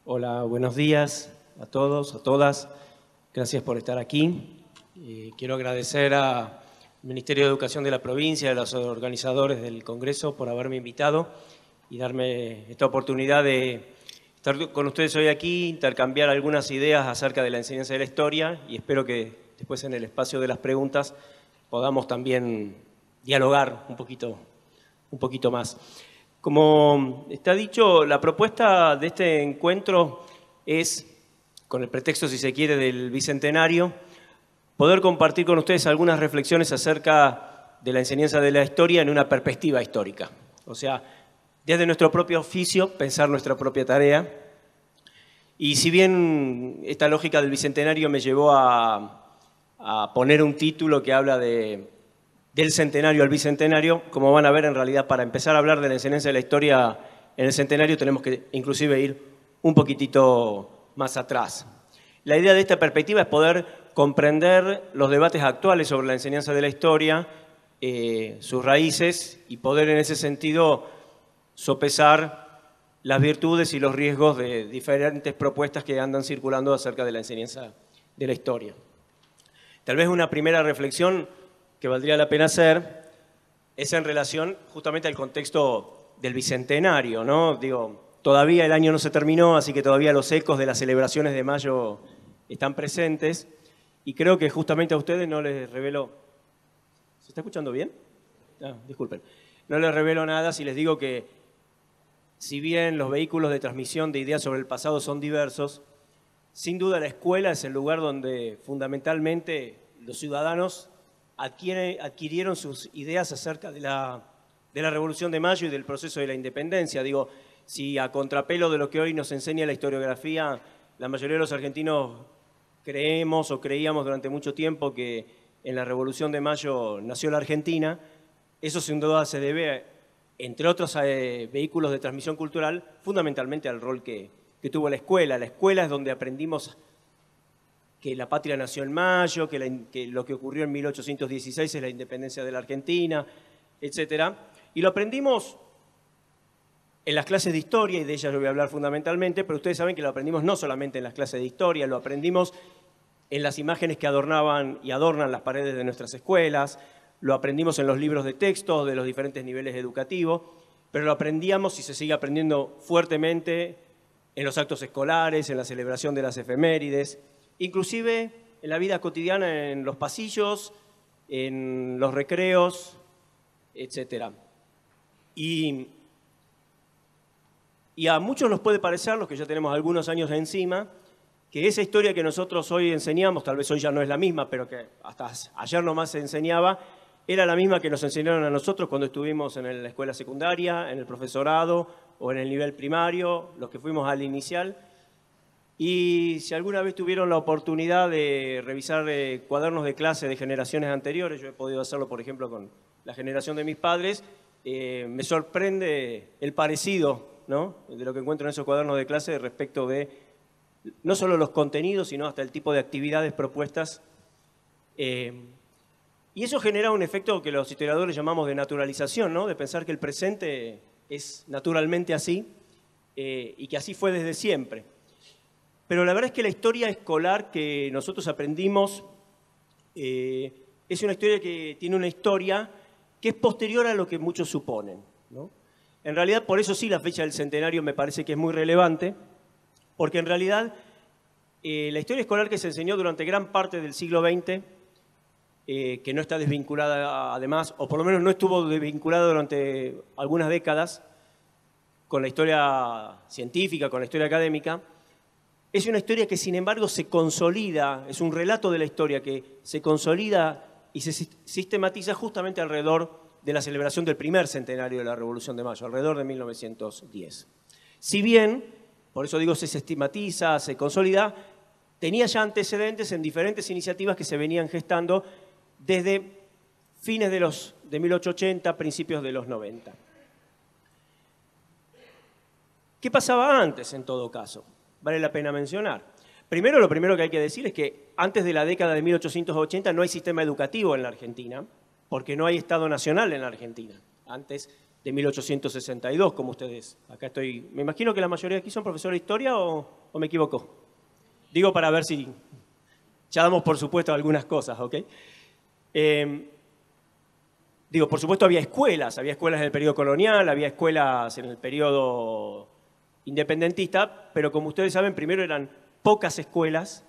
Hola, buenos días a todos, a todas. Gracias por estar aquí. Quiero agradecer al Ministerio de Educación de la provincia, a los organizadores del Congreso por haberme invitado y darme esta oportunidad de estar con ustedes hoy aquí, intercambiar algunas ideas acerca de la enseñanza de la historia y espero que después en el espacio de las preguntas podamos también dialogar un poquito más. Como está dicho, la propuesta de este encuentro es, con el pretexto, si se quiere, del Bicentenario, poder compartir con ustedes algunas reflexiones acerca de la enseñanza de la historia en una perspectiva histórica. O sea, desde nuestro propio oficio, pensar nuestra propia tarea. Y si bien esta lógica del Bicentenario me llevó a poner un título que habla del centenario al bicentenario, como van a ver, en realidad, para empezar a hablar de la enseñanza de la historia en el centenario tenemos que inclusive ir un poquitito más atrás. La idea de esta perspectiva es poder comprender los debates actuales sobre la enseñanza de la historia, sus raíces, y poder en ese sentido sopesar las virtudes y los riesgos de diferentes propuestas que andan circulando acerca de la enseñanza de la historia. Tal vez una primera reflexión que valdría la pena hacer es en relación justamente al contexto del Bicentenario, ¿no? Digo, todavía el año no se terminó, así que todavía los ecos de las celebraciones de mayo están presentes y creo que justamente a ustedes no les revelo... ¿Se está escuchando bien? Disculpen. No les revelo nada si les digo que si bien los vehículos de transmisión de ideas sobre el pasado son diversos, sin duda la escuela es el lugar donde fundamentalmente los ciudadanos adquirieron sus ideas acerca de la Revolución de Mayo y del proceso de la independencia. Digo, si a contrapelo de lo que hoy nos enseña la historiografía, la mayoría de los argentinos creemos o creíamos durante mucho tiempo que en la Revolución de Mayo nació la Argentina, eso sin duda se debe, entre otros vehículos de transmisión cultural, fundamentalmente al rol que tuvo la escuela. La escuela es donde aprendimos que la patria nació en mayo, que lo que ocurrió en 1816 es la independencia de la Argentina, etc. Y lo aprendimos en las clases de historia, y de ellas yo voy a hablar fundamentalmente, pero ustedes saben que lo aprendimos no solamente en las clases de historia, lo aprendimos en las imágenes que adornaban y adornan las paredes de nuestras escuelas, lo aprendimos en los libros de texto de los diferentes niveles educativos, pero lo aprendíamos y se sigue aprendiendo fuertemente en los actos escolares, en la celebración de las efemérides, inclusive en la vida cotidiana, en los pasillos, en los recreos, etc. Y a muchos nos puede parecer, los que ya tenemos algunos años encima, que esa historia que nosotros hoy enseñamos, tal vez hoy ya no es la misma, pero que hasta ayer nomás se enseñaba, era la misma que nos enseñaron a nosotros cuando estuvimos en la escuela secundaria, en el profesorado o en el nivel primario, los que fuimos al inicial. Y si alguna vez tuvieron la oportunidad de revisar cuadernos de clase de generaciones anteriores, yo he podido hacerlo, por ejemplo, con la generación de mis padres, me sorprende el parecido, ¿no?, de lo que encuentro en esos cuadernos de clase respecto de no solo los contenidos, sino hasta el tipo de actividades propuestas. Y eso genera un efecto que los historiadores llamamos de naturalización, ¿no?, de pensar que el presente es naturalmente así y que así fue desde siempre. Pero la verdad es que la historia escolar que nosotros aprendimos es una historia que tiene una historia que es posterior a lo que muchos suponen, ¿no? En realidad, por eso sí, la fecha del centenario me parece que es muy relevante, porque en realidad la historia escolar que se enseñó durante gran parte del siglo XX, que no está desvinculada además, o por lo menos no estuvo desvinculada durante algunas décadas con la historia científica, con la historia académica, es una historia que, sin embargo, se consolida, es un relato de la historia que se consolida y se sistematiza justamente alrededor de la celebración del primer centenario de la Revolución de Mayo, alrededor de 1910. Si bien, por eso digo, se sistematiza, se consolida, tenía ya antecedentes en diferentes iniciativas que se venían gestando desde fines de 1880, principios de los 90. ¿Qué pasaba antes, en todo caso? Vale la pena mencionar. Primero, lo primero que hay que decir es que antes de la década de 1880 no hay sistema educativo en la Argentina, porque no hay Estado Nacional en la Argentina. Antes de 1862, como ustedes. Acá estoy. Me imagino que la mayoría de aquí son profesores de historia o me equivoco. Digo para ver si ya damos por supuesto algunas cosas, ¿ok? Digo, por supuesto había escuelas en el periodo colonial, había escuelas en el periodo independentista, pero como ustedes saben, primero eran pocas escuelas,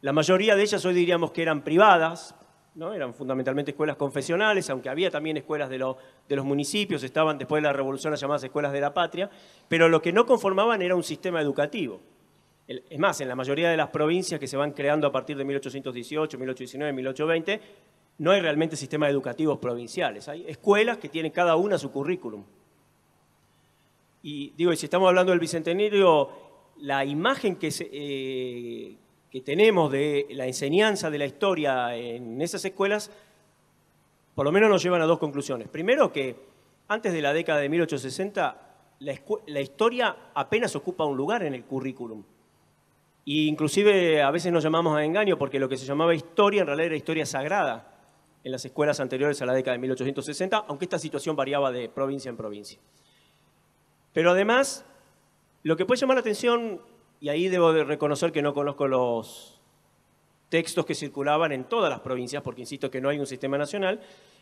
la mayoría de ellas hoy diríamos que eran privadas, ¿no? Eran fundamentalmente escuelas confesionales, aunque había también escuelas de los municipios, estaban después de la Revolución las llamadas escuelas de la patria, pero lo que no conformaban era un sistema educativo. Es más, en la mayoría de las provincias que se van creando a partir de 1818, 1819, 1820, no hay realmente sistemas educativos provinciales. Hay escuelas que tienen cada una su currículum. Y digo, si estamos hablando del Bicentenario, la imagen que tenemos de la enseñanza de la historia en esas escuelas, por lo menos nos llevan a dos conclusiones. Primero, que antes de la década de 1860, la historia apenas ocupa un lugar en el currículum. E inclusive a veces nos llamamos a engaño porque lo que se llamaba historia en realidad era historia sagrada en las escuelas anteriores a la década de 1860, aunque esta situación variaba de provincia en provincia. Pero además, lo que puede llamar la atención, y ahí debo de reconocer que no conozco los textos que circulaban en todas las provincias, porque insisto que no hay un sistema nacional,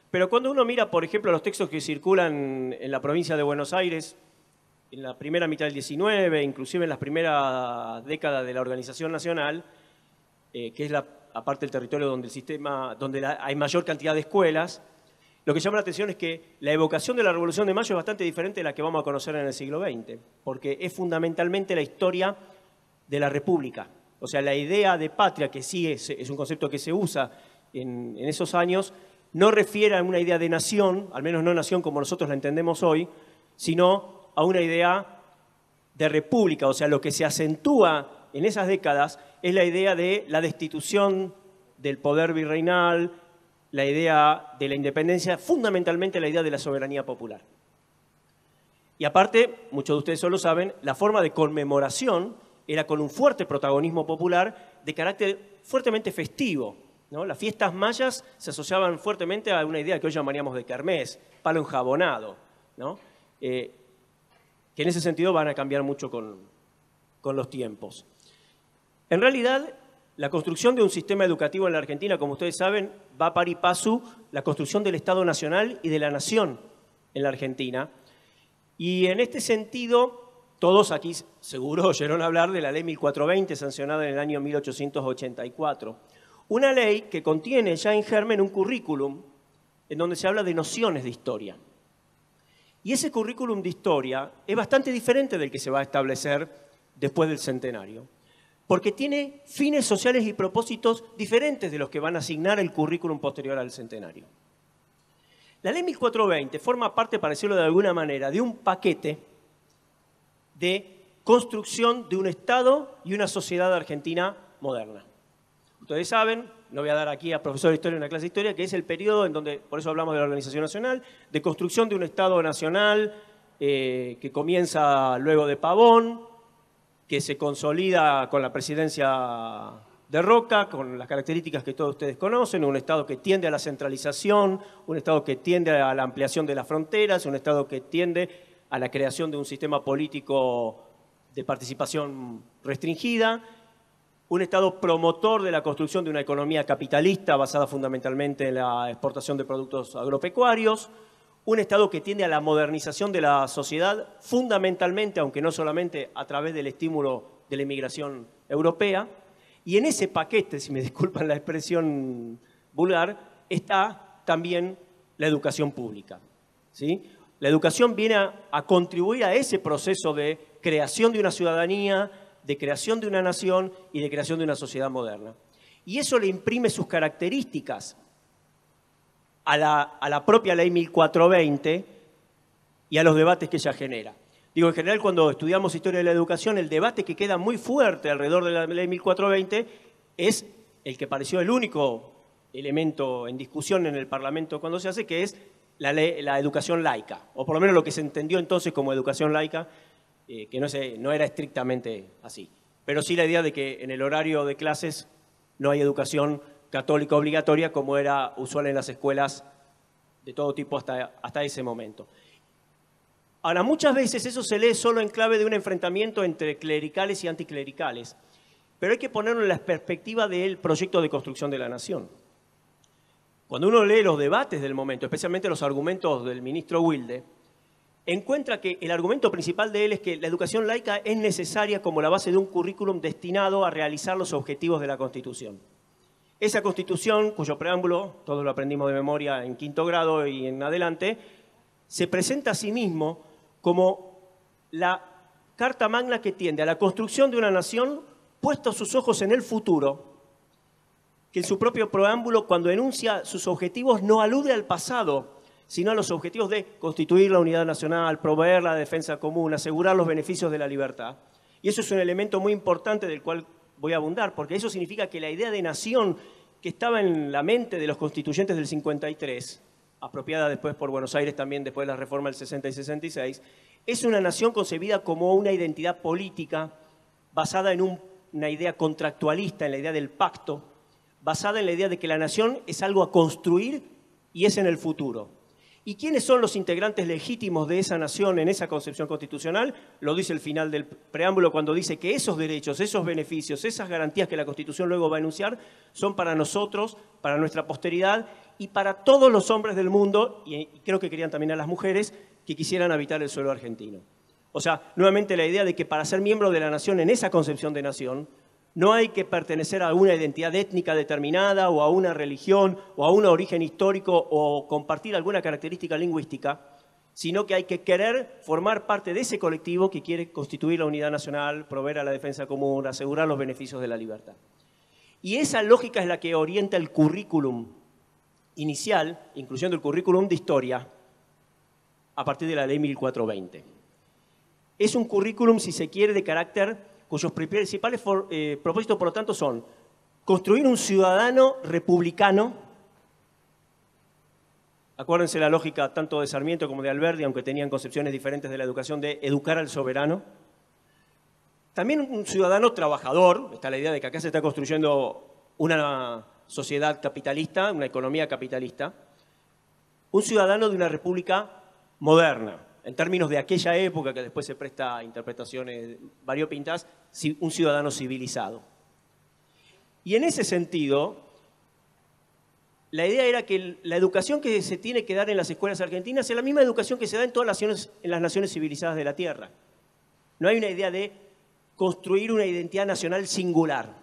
pero cuando uno mira, por ejemplo, los textos que circulan en la provincia de Buenos Aires, en la primera mitad del 19, inclusive en las primeras décadas de la organización nacional, que es aparte del territorio donde hay mayor cantidad de escuelas, lo que llama la atención es que la evocación de la Revolución de Mayo es bastante diferente de la que vamos a conocer en el siglo XX, porque es fundamentalmente la historia de la República. O sea, la idea de patria, que sí es un concepto que se usa en esos años, no refiere a una idea de nación, al menos no nación como nosotros la entendemos hoy, sino a una idea de república. O sea, lo que se acentúa en esas décadas es la idea de la destitución del poder virreinal, la idea de la independencia, fundamentalmente la idea de la soberanía popular. Y aparte, muchos de ustedes solo saben, la forma de conmemoración era con un fuerte protagonismo popular de carácter fuertemente festivo, ¿no? Las fiestas mayas se asociaban fuertemente a una idea que hoy llamaríamos de kermés, palo enjabonado, ¿no? Que en ese sentido van a cambiar mucho con los tiempos. En realidad, la construcción de un sistema educativo en la Argentina, como ustedes saben, va pari passu la construcción del Estado Nacional y de la nación en la Argentina. Y en este sentido, todos aquí seguro oyeron hablar de la Ley 1420, sancionada en el año 1884. Una ley que contiene ya en germen un currículum en donde se habla de nociones de historia. Y ese currículum de historia es bastante diferente del que se va a establecer después del centenario, porque tiene fines sociales y propósitos diferentes de los que van a asignar el currículum posterior al centenario. La Ley 1420 forma parte, para decirlo de alguna manera, de un paquete de construcción de un Estado y una sociedad argentina moderna. Ustedes saben, no voy a dar aquí a profesor de historia una clase de historia, que es el periodo en donde, por eso hablamos de la organización nacional, de construcción de un Estado nacional que comienza luego de Pavón, que se consolida con la presidencia de Roca, con las características que todos ustedes conocen, un Estado que tiende a la centralización, un Estado que tiende a la ampliación de las fronteras, un Estado que tiende a la creación de un sistema político de participación restringida, un Estado promotor de la construcción de una economía capitalista basada fundamentalmente en la exportación de productos agropecuarios, un Estado que tiende a la modernización de la sociedad, fundamentalmente, aunque no solamente, a través del estímulo de la inmigración europea. Y en ese paquete, si me disculpan la expresión vulgar, está también la educación pública, ¿sí? La educación viene a contribuir a ese proceso de creación de una ciudadanía, de creación de una nación y de creación de una sociedad moderna. Y eso le imprime sus características a la propia Ley 1420 y a los debates que ella genera. Digo, en general, cuando estudiamos historia de la educación, el debate que queda muy fuerte alrededor de la Ley 1420 es el que pareció el único elemento en discusión en el Parlamento cuando se hace, que es la educación laica, o por lo menos lo que se entendió entonces como educación laica, que no era estrictamente así. Pero sí la idea de que en el horario de clases no hay educación católica obligatoria como era usual en las escuelas de todo tipo hasta ese momento. Ahora, muchas veces eso se lee solo en clave de un enfrentamiento entre clericales y anticlericales, pero hay que ponerlo en la perspectiva del proyecto de construcción de la nación. Cuando uno lee los debates del momento, especialmente los argumentos del ministro Wilde, encuentra que el argumento principal de él es que la educación laica es necesaria como la base de un currículum destinado a realizar los objetivos de la Constitución. Esa Constitución, cuyo preámbulo, todos lo aprendimos de memoria en quinto grado y en adelante, se presenta a sí mismo como la carta magna que tiende a la construcción de una nación puestos sus ojos en el futuro, que en su propio preámbulo, cuando enuncia sus objetivos, no alude al pasado, sino a los objetivos de constituir la unidad nacional, proveer la defensa común, asegurar los beneficios de la libertad. Y eso es un elemento muy importante del cual voy a abundar, porque eso significa que la idea de nación que estaba en la mente de los constituyentes del 53, apropiada después por Buenos Aires también después de la reforma del 60 y 66, es una nación concebida como una identidad política basada en una idea contractualista, en la idea del pacto, basada en la idea de que la nación es algo a construir y es en el futuro. ¿Y quiénes son los integrantes legítimos de esa nación en esa concepción constitucional? Lo dice el final del preámbulo cuando dice que esos derechos, esos beneficios, esas garantías que la Constitución luego va a enunciar son para nosotros, para nuestra posteridad y para todos los hombres del mundo, y creo que querían también a las mujeres, que quisieran habitar el suelo argentino. O sea, nuevamente la idea de que para ser miembro de la nación en esa concepción de nación, no hay que pertenecer a una identidad étnica determinada o a una religión o a un origen histórico o compartir alguna característica lingüística, sino que hay que querer formar parte de ese colectivo que quiere constituir la unidad nacional, proveer a la defensa común, asegurar los beneficios de la libertad. Y esa lógica es la que orienta el currículum inicial, incluyendo el currículum de historia, a partir de la ley 1420. Es un currículum, si se quiere, de carácter cuyos principales propósitos, por lo tanto, son construir un ciudadano republicano. Acuérdense la lógica tanto de Sarmiento como de Alberdi, aunque tenían concepciones diferentes de la educación, de educar al soberano. También un ciudadano trabajador, está la idea de que acá se está construyendo una sociedad capitalista, una economía capitalista. Un ciudadano de una república moderna. En términos de aquella época, que después se presta a interpretaciones variopintas, un ciudadano civilizado. Y en ese sentido, la idea era que la educación que se tiene que dar en las escuelas argentinas es la misma educación que se da en todas las naciones civilizadas de la Tierra. No hay una idea de construir una identidad nacional singular.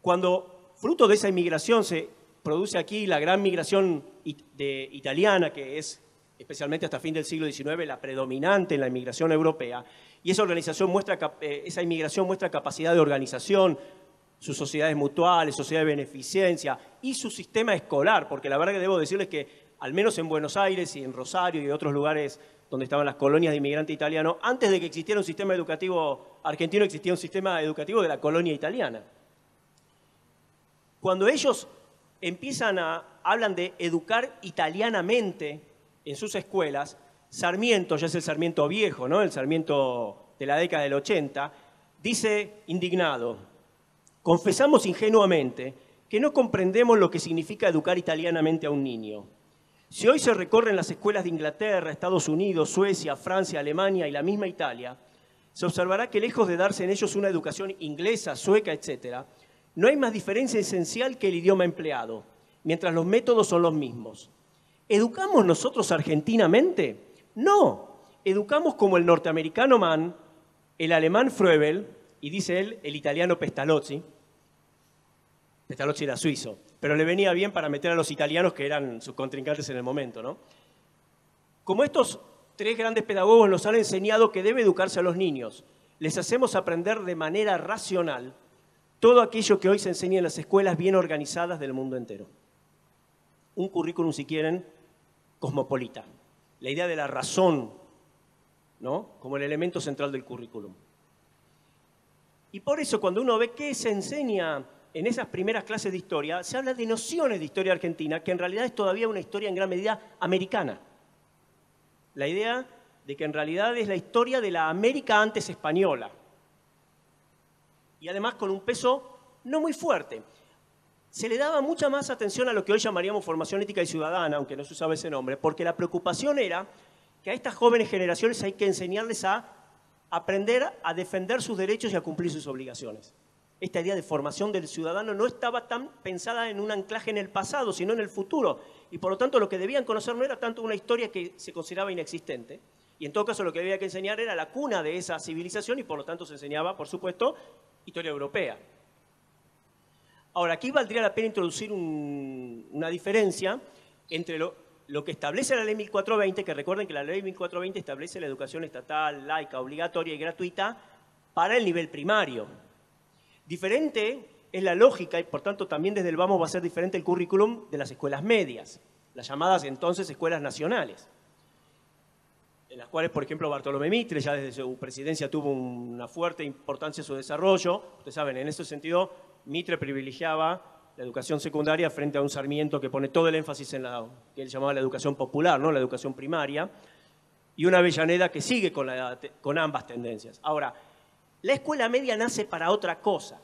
Cuando, fruto de esa inmigración, se produce aquí la gran migración italiana, que es especialmente hasta fin del siglo XIX, la predominante en la inmigración europea, y esa inmigración muestra capacidad de organización, sus sociedades mutuales, sociedades de beneficencia y su sistema escolar, porque la verdad que debo decirles que, al menos en Buenos Aires y en Rosario y otros lugares donde estaban las colonias de inmigrantes italianos, antes de que existiera un sistema educativo argentino, existía un sistema educativo de la colonia italiana. Cuando ellos hablan de educar italianamente en sus escuelas, Sarmiento, ya es el Sarmiento viejo, ¿no? El Sarmiento de la década del 80, dice indignado: confesamos ingenuamente que no comprendemos lo que significa educar italianamente a un niño. Si hoy se recorren las escuelas de Inglaterra, Estados Unidos, Suecia, Francia, Alemania y la misma Italia, se observará que lejos de darse en ellos una educación inglesa, sueca, etc., no hay más diferencia esencial que el idioma empleado, mientras los métodos son los mismos. ¿Educamos nosotros argentinamente? No. Educamos como el norteamericano Mann, el alemán Froebel, y dice él, el italiano Pestalozzi. Pestalozzi era suizo, pero le venía bien para meter a los italianos que eran sus contrincantes en el momento, ¿no? Como estos tres grandes pedagogos nos han enseñado que debe educarse a los niños, les hacemos aprender de manera racional todo aquello que hoy se enseña en las escuelas bien organizadas del mundo entero. Un currículum, si quieren, cosmopolita. La idea de la razón, ¿no?, como el elemento central del currículum. Y por eso, cuando uno ve qué se enseña en esas primeras clases de historia, se habla de nociones de historia argentina, que en realidad es todavía una historia en gran medida americana. La idea de que en realidad es la historia de la América antes española. Y además con un peso no muy fuerte. Se le daba mucha más atención a lo que hoy llamaríamos formación ética y ciudadana, aunque no se usaba ese nombre, porque la preocupación era que que a estas jóvenes generaciones hay que enseñarles a aprender a defender sus derechos y a cumplir sus obligaciones. Esta idea de formación del ciudadano no estaba tan pensada en un anclaje en el pasado, sino en el futuro. Y por lo tanto lo que debían conocer no era tanto una historia que se consideraba inexistente. Y en todo caso lo que había que enseñar era la cuna de esa civilización y por lo tanto se enseñaba, por supuesto, historia europea. Ahora, aquí valdría la pena introducir una diferencia entre lo que establece la Ley 1420, que recuerden que la Ley 1420 establece la educación estatal, laica, obligatoria y gratuita para el nivel primario. Diferente es la lógica y por tanto también desde el vamos va a ser diferente el currículum de las escuelas medias, las llamadas entonces escuelas nacionales, en las cuales, por ejemplo, Bartolomé Mitre ya desde su presidencia tuvo una fuerte importancia en su desarrollo. Ustedes saben, en ese sentido, Mitre privilegiaba la educación secundaria frente a un Sarmiento que pone todo el énfasis en la que él llamaba la educación popular, ¿no? La educación primaria, y una Avellaneda que sigue con ambas tendencias. Ahora, la escuela media nace para otra cosa.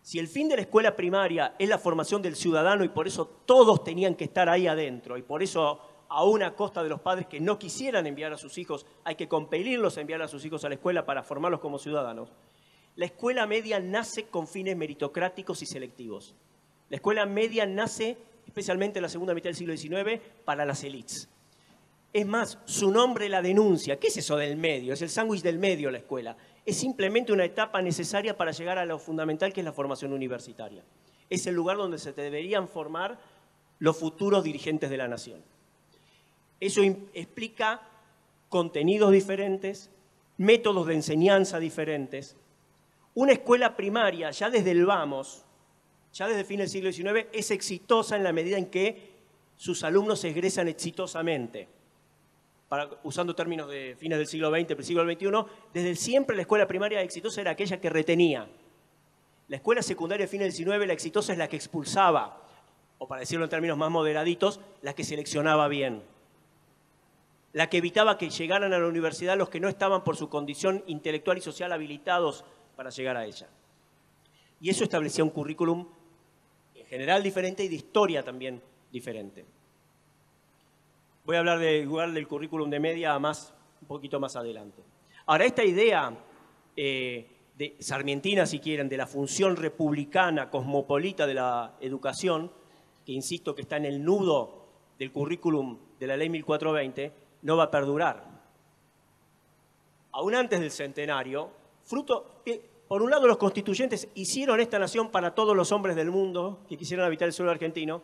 Si el fin de la escuela primaria es la formación del ciudadano y por eso todos tenían que estar ahí adentro y por eso aún a costa de los padres que no quisieran enviar a sus hijos, hay que compelirlos a enviar a sus hijos a la escuela para formarlos como ciudadanos, la escuela media nace con fines meritocráticos y selectivos. La escuela media nace, especialmente en la segunda mitad del siglo XIX, para las élites. Es más, su nombre la denuncia. ¿Qué es eso del medio? Es el sándwich del medio la escuela. Es simplemente una etapa necesaria para llegar a lo fundamental que es la formación universitaria. Es el lugar donde se deberían formar los futuros dirigentes de la nación. Eso explica contenidos diferentes, métodos de enseñanza diferentes. Una escuela primaria, ya desde el vamos, ya desde fin del siglo XIX, es exitosa en la medida en que sus alumnos se egresan exitosamente. Usando términos de fines del siglo XX, del siglo XXI, desde siempre la escuela primaria exitosa era aquella que retenía. La escuela secundaria de fines del XIX, la exitosa es la que expulsaba, o para decirlo en términos más moderaditos, la que seleccionaba bien. La que evitaba que llegaran a la universidad los que no estaban por su condición intelectual y social habilitados para llegar a ella. Y eso establecía un currículum en general diferente y de historia también diferente. Voy a hablar del currículum de media un poquito más adelante. Ahora, esta idea de sarmientina, si quieren, de la función republicana, cosmopolita de la educación, que insisto que está en el nudo del currículum de la Ley 1420, no va a perdurar. Aún antes del centenario, por un lado los constituyentes hicieron esta nación para todos los hombres del mundo que quisieran habitar el suelo argentino,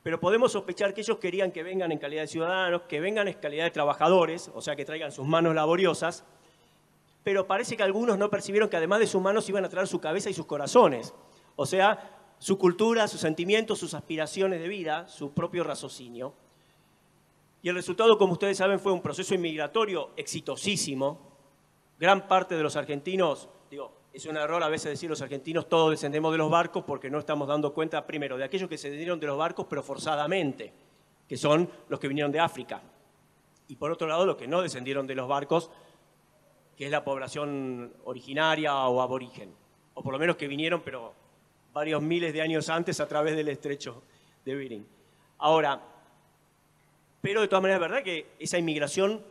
pero podemos sospechar que ellos querían que vengan en calidad de ciudadanos, que vengan en calidad de trabajadores, o sea, que traigan sus manos laboriosas, pero parece que algunos no percibieron que además de sus manos iban a traer su cabeza y sus corazones, o sea, su cultura, sus sentimientos, sus aspiraciones de vida, su propio raciocinio. Y el resultado, como ustedes saben, fue un proceso inmigratorio exitosísimo. Gran parte de los argentinos, es un error a veces decir los argentinos todos descendemos de los barcos porque no estamos dando cuenta, primero, de aquellos que se descendieron de los barcos pero forzadamente, que son los que vinieron de África. Y por otro lado, los que no descendieron de los barcos, que es la población originaria o aborigen. O por lo menos que vinieron, pero varios miles de años antes a través del estrecho de Bering. Ahora, pero de todas maneras es verdad que esa inmigración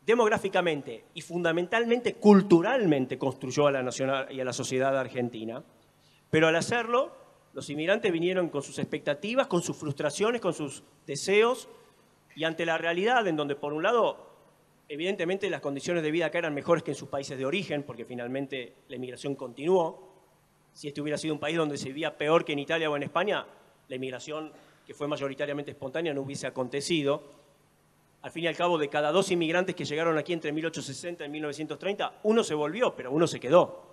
demográficamente y fundamentalmente culturalmente construyó a la nación y a la sociedad argentina, pero al hacerlo, los inmigrantes vinieron con sus expectativas, con sus frustraciones, con sus deseos, y ante la realidad en donde, por un lado, evidentemente las condiciones de vida acá eran mejores que en sus países de origen, porque finalmente la inmigración continuó. Si este hubiera sido un país donde se vivía peor que en Italia o en España, la inmigración, que fue mayoritariamente espontánea, no hubiese acontecido. Al fin y al cabo, de cada 2 inmigrantes que llegaron aquí entre 1860 y 1930, uno se volvió, pero uno se quedó,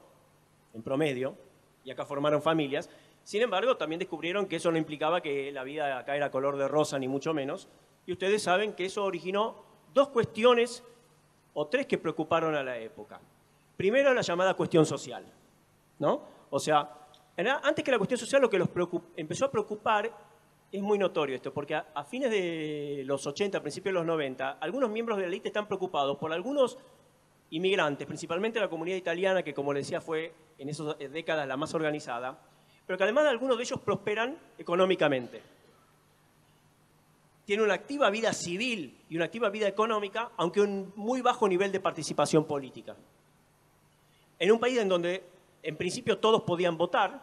en promedio, y acá formaron familias. Sin embargo, también descubrieron que eso no implicaba que la vida acá era color de rosa, ni mucho menos, y ustedes saben que eso originó 2 cuestiones, o 3 que preocuparon a la época. Primero, la llamada cuestión social, ¿no? O sea, antes que la cuestión social, lo que los empezó a preocupar. Es muy notorio esto, porque a fines de los 80, principios de los 90, algunos miembros de la élite están preocupados por algunos inmigrantes, principalmente la comunidad italiana, que como les decía fue en esas décadas la más organizada, pero que además algunos de ellos prosperan económicamente. Tienen una activa vida civil y y una activa vida económica, aunque un muy bajo nivel de participación política. En un país en donde, en principio, todos podían votar,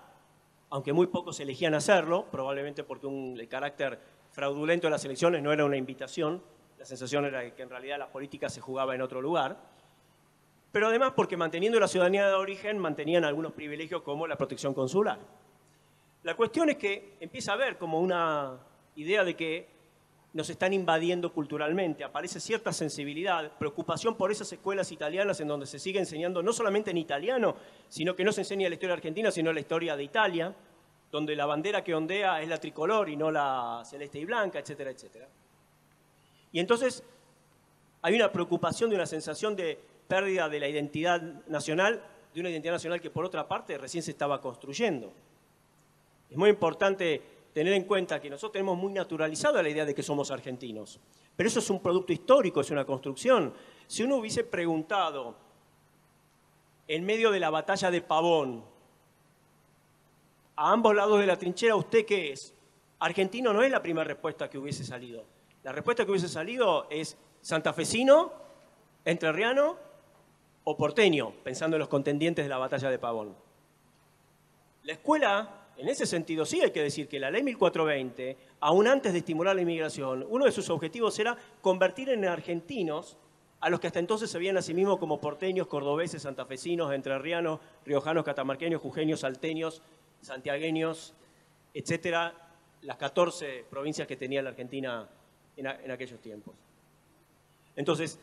aunque muy pocos elegían hacerlo, probablemente porque el carácter fraudulento de las elecciones no era una invitación, la sensación era que en realidad la política se jugaba en otro lugar, pero además porque manteniendo la ciudadanía de origen mantenían algunos privilegios como la protección consular. La cuestión es que empieza a haber como una idea de que nos están invadiendo culturalmente, aparece cierta sensibilidad, preocupación por esas escuelas italianas en donde se sigue enseñando no solamente en italiano, sino que no se enseña la historia argentina, sino la historia de Italia, donde la bandera que ondea es la tricolor y no la celeste y blanca, etcétera, etcétera. Y entonces hay una preocupación de una sensación de pérdida de la identidad nacional, de una identidad nacional que por otra parte recién se estaba construyendo. Es muy importante tener en cuenta que nosotros tenemos muy naturalizada la idea de que somos argentinos, pero eso es un producto histórico, es una construcción. Si uno hubiese preguntado en medio de la batalla de Pavón, a ambos lados de la trinchera, ¿usted qué es? Argentino no es la primera respuesta que hubiese salido. La respuesta que hubiese salido es santafesino, entrerriano o porteño, pensando en los contendientes de la batalla de Pavón. La escuela, en ese sentido, sí hay que decir que la ley 1420, aún antes de estimular la inmigración, uno de sus objetivos era convertir en argentinos a los que hasta entonces se veían a sí mismos como porteños, cordobeses, santafesinos, entrerrianos, riojanos, catamarqueños, jujeños, salteños, santiagueños, etcétera, las 14 provincias que tenía la Argentina en aquellos tiempos. Entonces,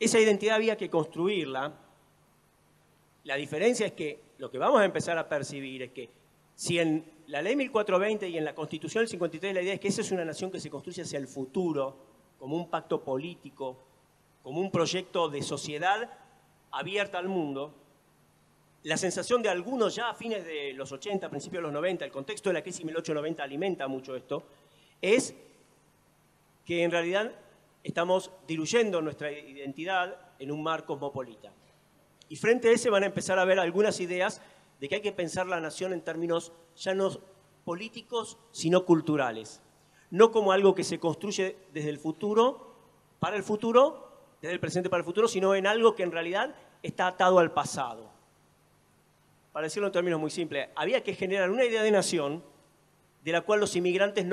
esa identidad había que construirla. La diferencia es que lo que vamos a empezar a percibir es que si en la ley 1420 y en la Constitución del 53 la idea es que esa es una nación que se construye hacia el futuro, como un pacto político, como un proyecto de sociedad abierta al mundo, la sensación de algunos ya a fines de los 80, principios de los 90, el contexto de la crisis 1890 alimenta mucho esto, es que en realidad estamos diluyendo nuestra identidad en un mar cosmopolita. Y frente a ese van a empezar a ver algunas ideas de que hay que pensar la nación en términos ya no políticos, sino culturales. No como algo que se construye desde el futuro, para el futuro, desde el presente para el futuro, sino en algo que en realidad está atado al pasado. Para decirlo en términos muy simples, había que generar una idea de nación de la cual los inmigrantes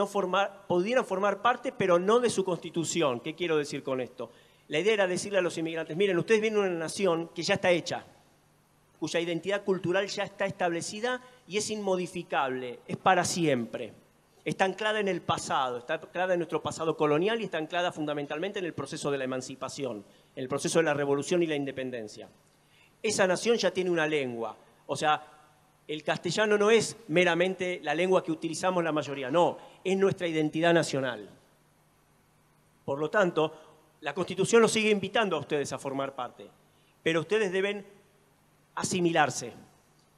pudieran formar parte, pero no de su constitución. ¿Qué quiero decir con esto? La idea era decirle a los inmigrantes, miren, ustedes vienen de una nación que ya está hecha, cuya identidad cultural ya está establecida y es inmodificable, es para siempre. Está anclada en el pasado, está anclada en nuestro pasado colonial y está anclada fundamentalmente en el proceso de la emancipación, en el proceso de la revolución y la independencia. Esa nación ya tiene una lengua, o sea, el castellano no es meramente la lengua que utilizamos la mayoría, no, es nuestra identidad nacional. Por lo tanto, la Constitución los sigue invitando a ustedes a formar parte, pero ustedes deben asimilarse,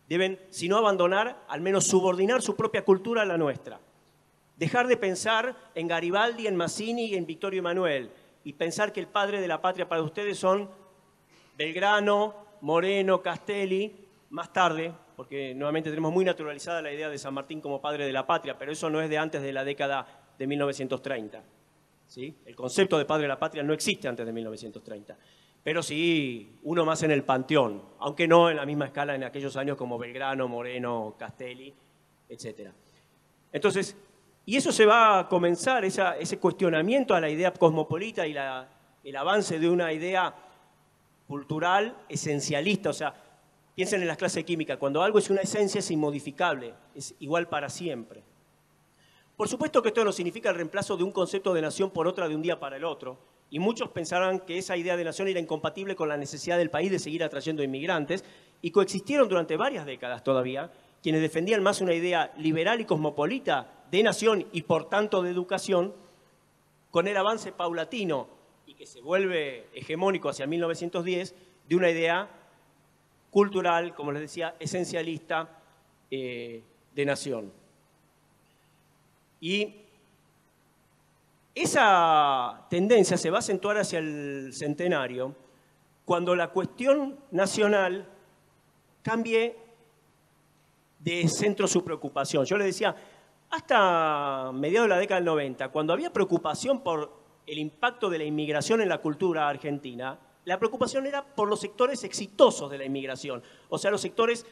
deben, si no abandonar, al menos subordinar su propia cultura a la nuestra. Dejar de pensar en Garibaldi, en Mazzini y en Vittorio Emanuel y pensar que el padre de la patria para ustedes son Belgrano, Moreno, Castelli, más tarde, porque nuevamente tenemos muy naturalizada la idea de San Martín como padre de la patria, pero eso no es de antes de la década de 1930. ¿Sí? El concepto de padre de la patria no existe antes de 1930, pero sí uno más en el panteón, aunque no en la misma escala en aquellos años como Belgrano, Moreno, Castelli, etc. Entonces, y eso se va a comenzar, ese cuestionamiento a la idea cosmopolita y el avance de una idea cultural esencialista, o sea, piensen en las clases de química, cuando algo es una esencia es inmodificable, es igual para siempre. Por supuesto que esto no significa el reemplazo de un concepto de nación por otra de un día para el otro, y muchos pensarán que esa idea de nación era incompatible con la necesidad del país de seguir atrayendo inmigrantes, y coexistieron durante varias décadas todavía quienes defendían más una idea liberal y cosmopolita de nación y por tanto de educación, con el avance paulatino y que se vuelve hegemónico hacia 1910, de una idea cultural, como les decía, esencialista de nación. Y esa tendencia se va a acentuar hacia el centenario cuando la cuestión nacional cambie de centro su preocupación. Yo les decía, hasta mediados de la década del 90, cuando había preocupación por el impacto de la inmigración en la cultura argentina, la preocupación era por los sectores exitosos de la inmigración, o sea, los sectores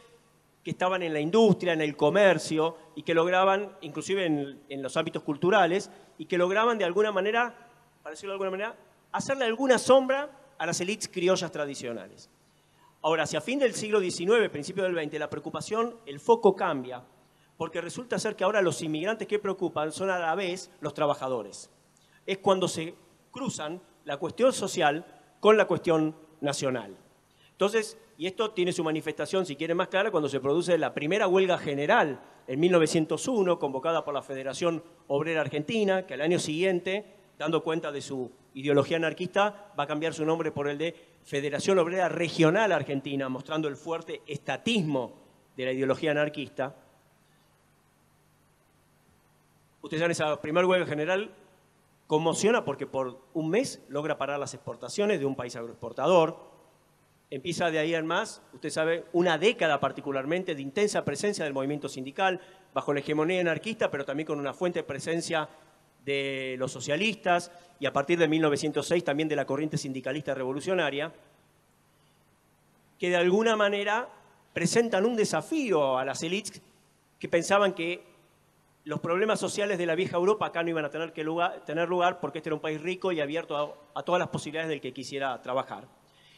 que estaban en la industria, en el comercio, y que lograban, inclusive en los ámbitos culturales, y que lograban de alguna manera, para decirlo de alguna manera, hacerle alguna sombra a las élites criollas tradicionales. Ahora, hacia fin del siglo XIX, principio del XX, la preocupación, el foco cambia, porque resulta ser que ahora los inmigrantes que preocupan son a la vez los trabajadores. Es cuando se cruzan la cuestión social con la cuestión nacional. Entonces, y esto tiene su manifestación, si quieren más clara, cuando se produce la primera huelga general en 1901, convocada por la Federación Obrera Argentina, que al año siguiente, dando cuenta de su ideología anarquista, va a cambiar su nombre por el de Federación Obrera Regional Argentina, mostrando el fuerte estatismo de la ideología anarquista. Ustedes saben, esa primera huelga general conmociona porque por un mes logra parar las exportaciones de un país agroexportador. Empieza de ahí en más, usted sabe, una década particularmente de intensa presencia del movimiento sindical, bajo la hegemonía anarquista, pero también con una fuerte presencia de los socialistas, y a partir de 1906 también de la corriente sindicalista revolucionaria, que de alguna manera presentan un desafío a las élites que pensaban que los problemas sociales de la vieja Europa acá no iban a tener lugar porque este era un país rico y abierto a todas las posibilidades del que quisiera trabajar.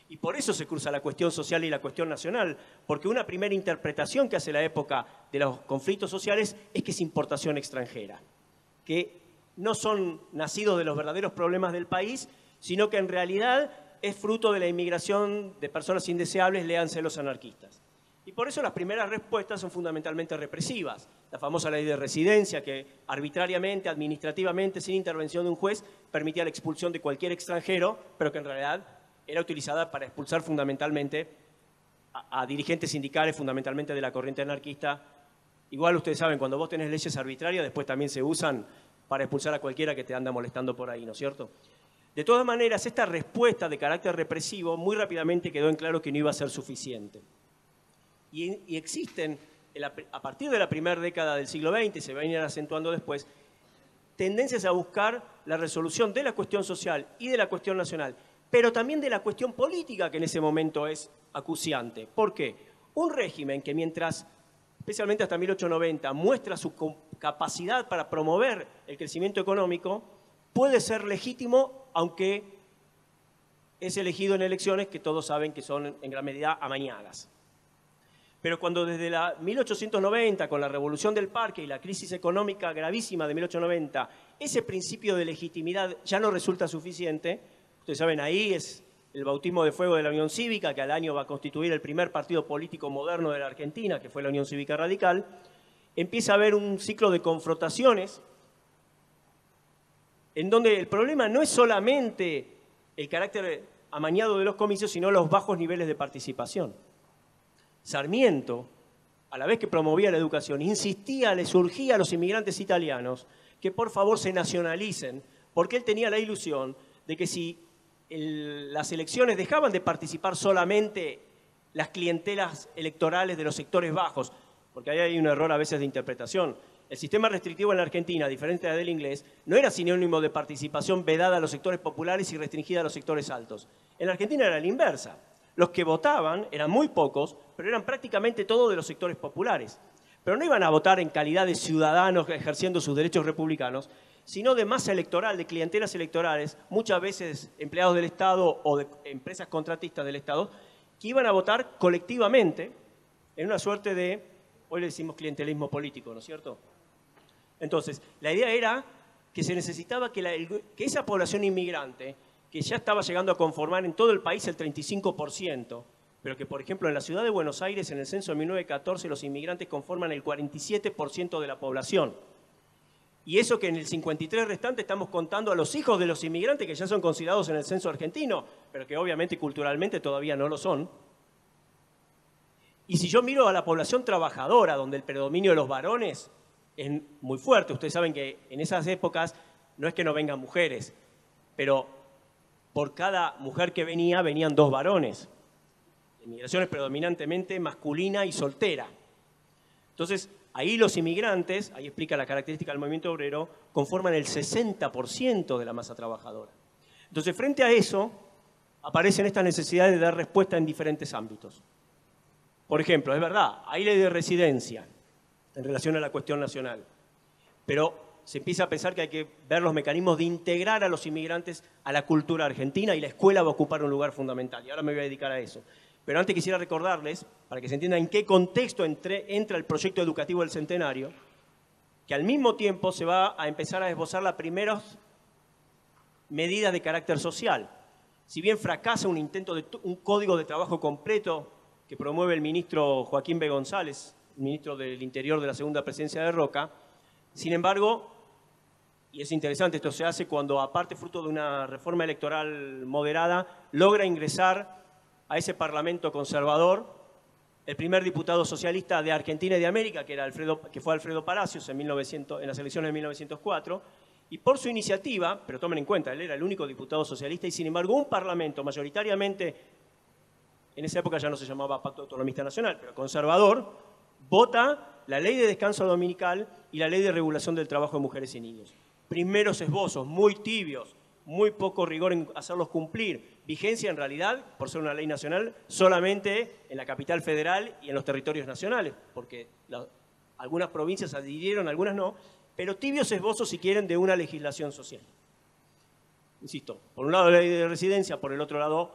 Y por eso se cruza la cuestión social y la cuestión nacional, porque una primera interpretación que hace la época de los conflictos sociales es que es importación extranjera, que no son nacidos de los verdaderos problemas del país, sino que en realidad es fruto de la inmigración de personas indeseables, léanse los anarquistas. Y por eso las primeras respuestas son fundamentalmente represivas. La famosa ley de residencia que arbitrariamente, administrativamente, sin intervención de un juez, permitía la expulsión de cualquier extranjero, pero que en realidad era utilizada para expulsar fundamentalmente a dirigentes sindicales, fundamentalmente de la corriente anarquista. Igual ustedes saben, cuando vos tenés leyes arbitrarias, después también se usan para expulsar a cualquiera que te anda molestando por ahí, ¿no es cierto? De todas maneras, esta respuesta de carácter represivo muy rápidamente quedó en claro que no iba a ser suficiente. Y existen, a partir de la primera década del siglo XX, se va a ir acentuando después, tendencias a buscar la resolución de la cuestión social y de la cuestión nacional, pero también de la cuestión política que en ese momento es acuciante. ¿Por qué? Un régimen que mientras, especialmente hasta 1890, muestra su capacidad para promover el crecimiento económico, puede ser legítimo, aunque es elegido en elecciones que todos saben que son en gran medida amañadas. Pero cuando desde la 1890, con la Revolución del Parque y la crisis económica gravísima de 1890, ese principio de legitimidad ya no resulta suficiente, ustedes saben, ahí es el bautismo de fuego de la Unión Cívica, que al año va a constituir el primer partido político moderno de la Argentina, que fue la Unión Cívica Radical, empieza a haber un ciclo de confrontaciones en donde el problema no es solamente el carácter amañado de los comicios, sino los bajos niveles de participación. Sarmiento, a la vez que promovía la educación, insistía, le surgía a los inmigrantes italianos que por favor se nacionalicen, porque él tenía la ilusión de que si las elecciones dejaban de participar solamente las clientelas electorales de los sectores bajos, porque ahí hay un error a veces de interpretación. El sistema restrictivo en la Argentina, diferente del inglés, no era sinónimo de participación vedada a los sectores populares y restringida a los sectores altos. En la Argentina era la inversa. Los que votaban eran muy pocos, pero eran prácticamente todos de los sectores populares. Pero no iban a votar en calidad de ciudadanos ejerciendo sus derechos republicanos, sino de masa electoral, de clientelas electorales, muchas veces empleados del Estado o de empresas contratistas del Estado, que iban a votar colectivamente en una suerte de, hoy le decimos clientelismo político, ¿no es cierto? Entonces, la idea era que se necesitaba que esa población inmigrante, que ya estaba llegando a conformar en todo el país el 35%, pero que, por ejemplo, en la ciudad de Buenos Aires, en el censo de 1914, los inmigrantes conforman el 47% de la población. Y eso que en el 53 restante estamos contando a los hijos de los inmigrantes que ya son considerados en el censo argentino, pero que obviamente culturalmente todavía no lo son. Y si yo miro a la población trabajadora, donde el predominio de los varones es muy fuerte, ustedes saben que en esas épocas no es que no vengan mujeres, pero por cada mujer que venía, venían 2 varones. La inmigración es predominantemente masculina y soltera. Entonces, Ahí los inmigrantes, ahí explica la característica del movimiento obrero, conforman el 60% de la masa trabajadora. Entonces, frente a eso, aparecen estas necesidades de dar respuesta en diferentes ámbitos. Por ejemplo, es verdad, hay ley de residencia en relación a la cuestión nacional, pero se empieza a pensar que hay que ver los mecanismos de integrar a los inmigrantes a la cultura argentina y la escuela va a ocupar un lugar fundamental. Y ahora me voy a dedicar a eso. Pero antes quisiera recordarles, para que se entienda en qué contexto entra el proyecto educativo del Centenario, que al mismo tiempo se va a empezar a esbozar las primeras medidas de carácter social. Si bien fracasa un intento de un código de trabajo completo que promueve el ministro Joaquín B. González, ministro del Interior de la segunda presidencia de Roca, sin embargo, y es interesante, esto se hace cuando, aparte fruto de una reforma electoral moderada, logra ingresar a ese parlamento conservador el primer diputado socialista de Argentina y de América, que fue Alfredo Palacios en las elecciones de 1904, y por su iniciativa, pero tomen en cuenta, él era el único diputado socialista, y sin embargo un parlamento mayoritariamente, en esa época ya no se llamaba Pacto Autonomista Nacional, pero conservador, vota la ley de descanso dominical y la ley de regulación del trabajo de mujeres y niños. Primeros esbozos, muy tibios, muy poco rigor en hacerlos cumplir. Vigencia, en realidad, por ser una ley nacional, solamente en la capital federal y en los territorios nacionales, porque algunas provincias adhirieron, algunas no, pero tibios esbozos, si quieren, de una legislación social. Insisto, por un lado la ley de residencia, por el otro lado,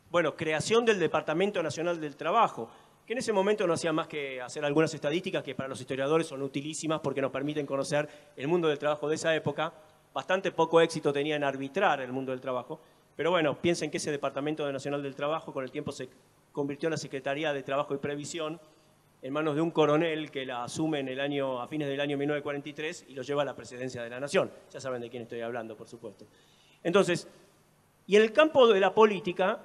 bueno, creación del Departamento Nacional del Trabajo, que en ese momento no hacía más que hacer algunas estadísticas que para los historiadores son utilísimas porque nos permiten conocer el mundo del trabajo de esa época. Bastante poco éxito tenía en arbitrar el mundo del trabajo, pero bueno, piensen que ese Departamento Nacional del Trabajo con el tiempo se convirtió en la Secretaría de Trabajo y Previsión en manos de un coronel que la asume a fines del año 1943 y lo lleva a la presidencia de la Nación. Ya saben de quién estoy hablando, por supuesto. Entonces, y en el campo de la política,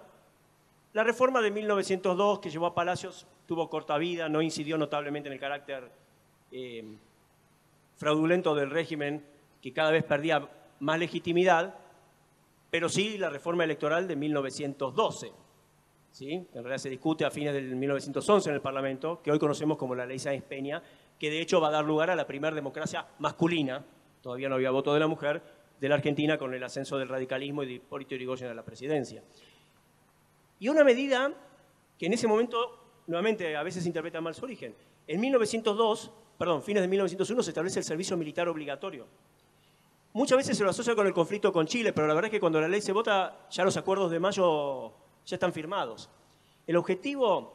la reforma de 1902 que llevó a Palacios tuvo corta vida, no incidió notablemente en el carácter fraudulento del régimen, que cada vez perdía más legitimidad, pero sí la reforma electoral de 1912, ¿sí? En realidad se discute a fines del 1911 en el Parlamento, que hoy conocemos como la Ley Sáenz-Peña, que de hecho va a dar lugar a la primera democracia masculina, todavía no había voto de la mujer, de la Argentina con el ascenso del radicalismo y de Hipólito Yrigoyen a la presidencia. Y una medida que en ese momento, nuevamente, a veces se interpreta mal su origen. En fines de 1901 se establece el servicio militar obligatorio. Muchas veces se lo asocia con el conflicto con Chile, pero la verdad es que cuando la ley se vota, ya los acuerdos de mayo ya están firmados. El objetivo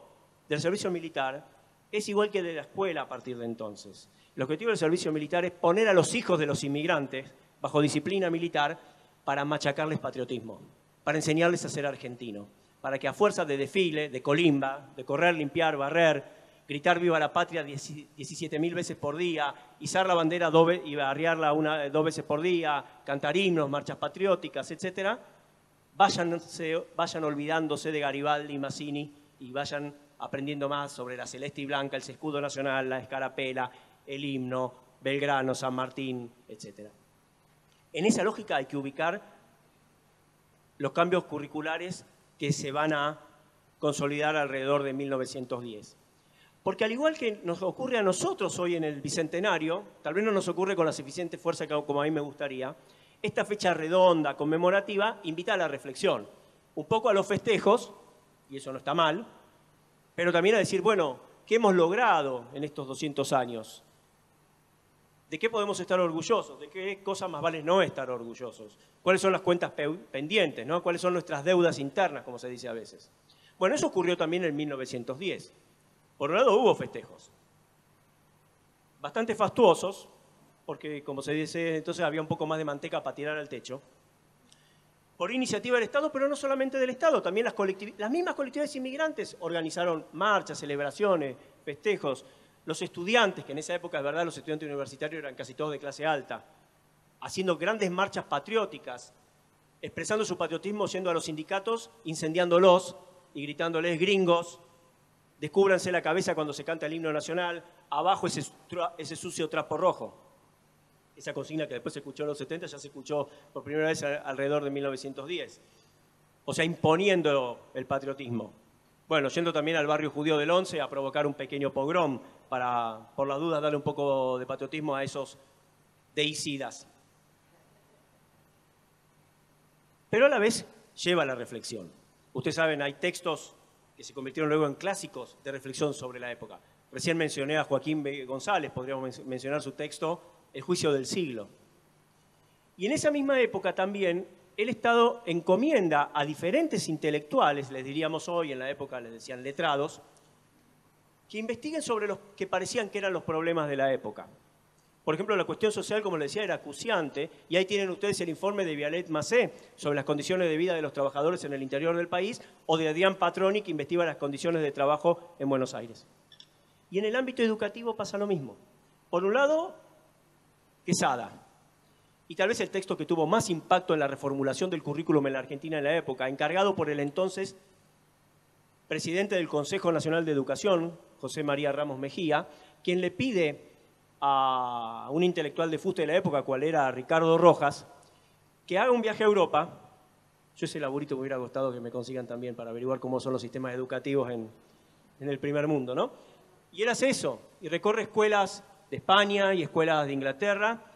del servicio militar es igual que de la escuela a partir de entonces. El objetivo del servicio militar es poner a los hijos de los inmigrantes bajo disciplina militar para machacarles patriotismo, para enseñarles a ser argentino, para que a fuerza de desfile, de colimba, de correr, limpiar, barrer, gritar viva la patria 17.000 veces por día, izar la bandera y barriarla 2 veces por día, cantar himnos, marchas patrióticas, etc., vayan olvidándose de Garibaldi y Mazzini y vayan aprendiendo más sobre la celeste y blanca, el escudo nacional, la escarapela, el himno, Belgrano, San Martín, etc. En esa lógica hay que ubicar los cambios curriculares que se van a consolidar alrededor de 1910. Porque al igual que nos ocurre a nosotros hoy en el Bicentenario, tal vez no nos ocurre con la suficiente fuerza como a mí me gustaría, esta fecha redonda, conmemorativa, invita a la reflexión. Un poco a los festejos, y eso no está mal, pero también a decir, bueno, ¿qué hemos logrado en estos 200 años? ¿De qué podemos estar orgullosos? ¿De qué cosas más vale no estar orgullosos? ¿Cuáles son las cuentas pendientes, ¿no? ¿Cuáles son nuestras deudas internas, como se dice a veces? Bueno, eso ocurrió también en 1910. Por un lado hubo festejos, bastante fastuosos, porque como se dice, entonces había un poco más de manteca para tirar al techo, por iniciativa del Estado, pero no solamente del Estado, también las mismas colectividades inmigrantes organizaron marchas, celebraciones, festejos. Los estudiantes, que en esa época, es verdad, los estudiantes universitarios eran casi todos de clase alta, haciendo grandes marchas patrióticas, expresando su patriotismo yendo a los sindicatos, incendiándolos y gritándoles gringos, descúbranse la cabeza cuando se canta el himno nacional, abajo ese sucio trapo rojo. Esa consigna que después se escuchó en los 70 ya se escuchó por primera vez alrededor de 1910. O sea, imponiendo el patriotismo. bueno, yendo también al barrio judío del 11 a provocar un pequeño pogrom para, por las dudas, darle un poco de patriotismo a esos deicidas. Pero a la vez lleva a la reflexión. Ustedes saben, hay textos que se convirtieron luego en clásicos de reflexión sobre la época. Recién mencioné a Joaquín B. González, podríamos mencionar su texto, El juicio del siglo. Y en esa misma época también el Estado encomienda a diferentes intelectuales, les diríamos hoy, en la época les decían letrados, que investiguen sobre los que parecían que eran los problemas de la época. Por ejemplo, la cuestión social, como les decía, era acuciante, y ahí tienen ustedes el informe de Vialet Macé sobre las condiciones de vida de los trabajadores en el interior del país, o de Adrián Patroni, que investiga las condiciones de trabajo en Buenos Aires. Y en el ámbito educativo pasa lo mismo. Por un lado, Quesada, y tal vez el texto que tuvo más impacto en la reformulación del currículum en la Argentina en la época, encargado por el entonces presidente del Consejo Nacional de Educación, José María Ramos Mejía, quien le pide a un intelectual de fuste de la época, cual era Ricardo Rojas, que haga un viaje a Europa. Yo ese laburito me hubiera gustado que me consigan también para averiguar cómo son los sistemas educativos en el primer mundo, ¿no? Y él hace eso, y recorre escuelas de España y escuelas de Inglaterra,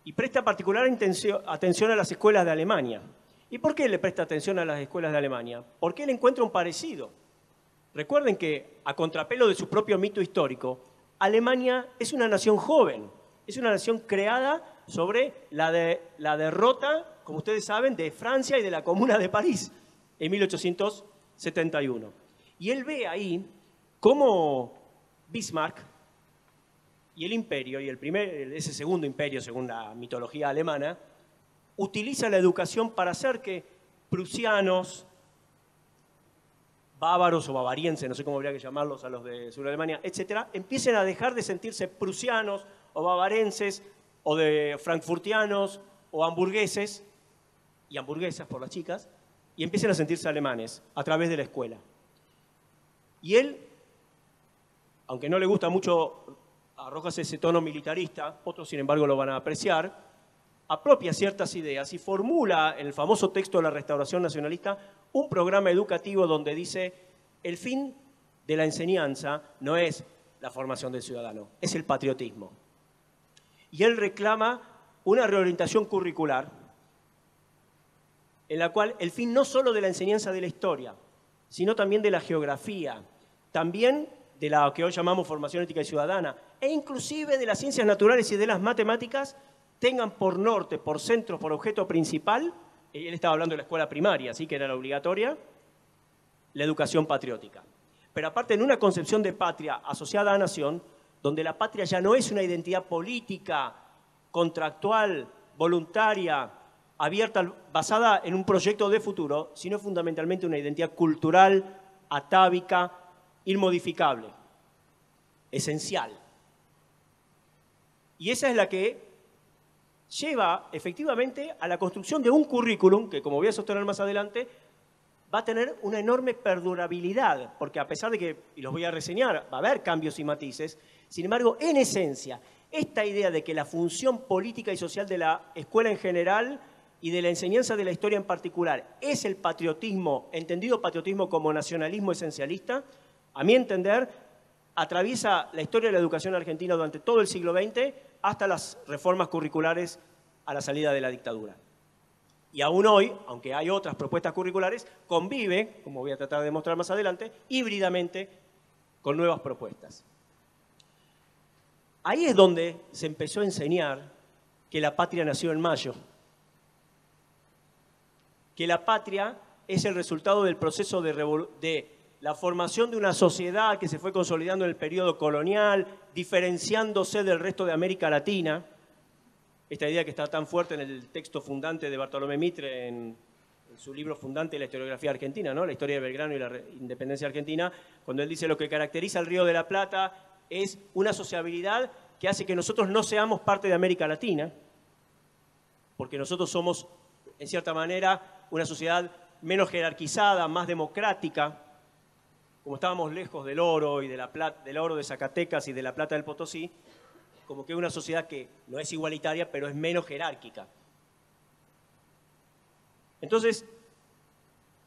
y presta particular atención a las escuelas de Alemania. ¿Y por qué le presta atención a las escuelas de Alemania? Porque él encuentra un parecido. Recuerden que, a contrapelo de su propio mito histórico, Alemania es una nación joven, es una nación creada sobre la derrota, como ustedes saben, de Francia y de la Comuna de París en 1871. Y él ve ahí cómo Bismarck y el imperio, y ese segundo imperio, según la mitología alemana, utiliza la educación para hacer que prusianos, bávaros o bavarienses, no sé cómo habría que llamarlos a los de Sur Alemania, etcétera, empiecen a dejar de sentirse prusianos o bavarenses o de frankfurtianos o hamburgueses, y hamburguesas por las chicas, y empiecen a sentirse alemanes a través de la escuela. Y él, aunque no le gusta mucho a Rojas ese tono militarista, otros sin embargo lo van a apreciar, apropia ciertas ideas y formula en el famoso texto de la Restauración Nacionalista un programa educativo donde dice: el fin de la enseñanza no es la formación del ciudadano, es el patriotismo. Y él reclama una reorientación curricular en la cual el fin no solo de la enseñanza de la historia, sino también de la geografía, también de la que hoy llamamos formación ética y ciudadana, e inclusive de las ciencias naturales y de las matemáticas, tengan por norte, por centro, por objeto principal, él estaba hablando de la escuela primaria, así que era la obligatoria, la educación patriótica. Pero aparte, en una concepción de patria asociada a nación, donde la patria ya no es una identidad política, contractual, voluntaria, abierta, basada en un proyecto de futuro, sino fundamentalmente una identidad cultural, atávica, inmodificable, esencial. Y esa es la que lleva efectivamente a la construcción de un currículum que, como voy a sostener más adelante, va a tener una enorme perdurabilidad, porque a pesar de que, y los voy a reseñar, va a haber cambios y matices, sin embargo, en esencia, esta idea de que la función política y social de la escuela en general y de la enseñanza de la historia en particular es el patriotismo, entendido patriotismo como nacionalismo esencialista, a mi entender, atraviesa la historia de la educación argentina durante todo el siglo XX hasta las reformas curriculares a la salida de la dictadura. Y aún hoy, aunque hay otras propuestas curriculares, convive, como voy a tratar de demostrar más adelante, híbridamente con nuevas propuestas. Ahí es donde se empezó a enseñar que la patria nació en mayo, que la patria es el resultado del proceso de la formación de una sociedad que se fue consolidando en el periodo colonial, diferenciándose del resto de América Latina. Esta idea que está tan fuerte en el texto fundante de Bartolomé Mitre, en su libro fundante de la historiografía argentina, ¿no? La historia de Belgrano y la independencia argentina, cuando él dice: lo que caracteriza al Río de la Plata es una sociabilidad que hace que nosotros no seamos parte de América Latina, porque nosotros somos, en cierta manera, una sociedad menos jerarquizada, más democrática. Como estábamos lejos del oro y de la plata, del oro de Zacatecas y de la plata del Potosí, como que es una sociedad que no es igualitaria, pero es menos jerárquica. Entonces,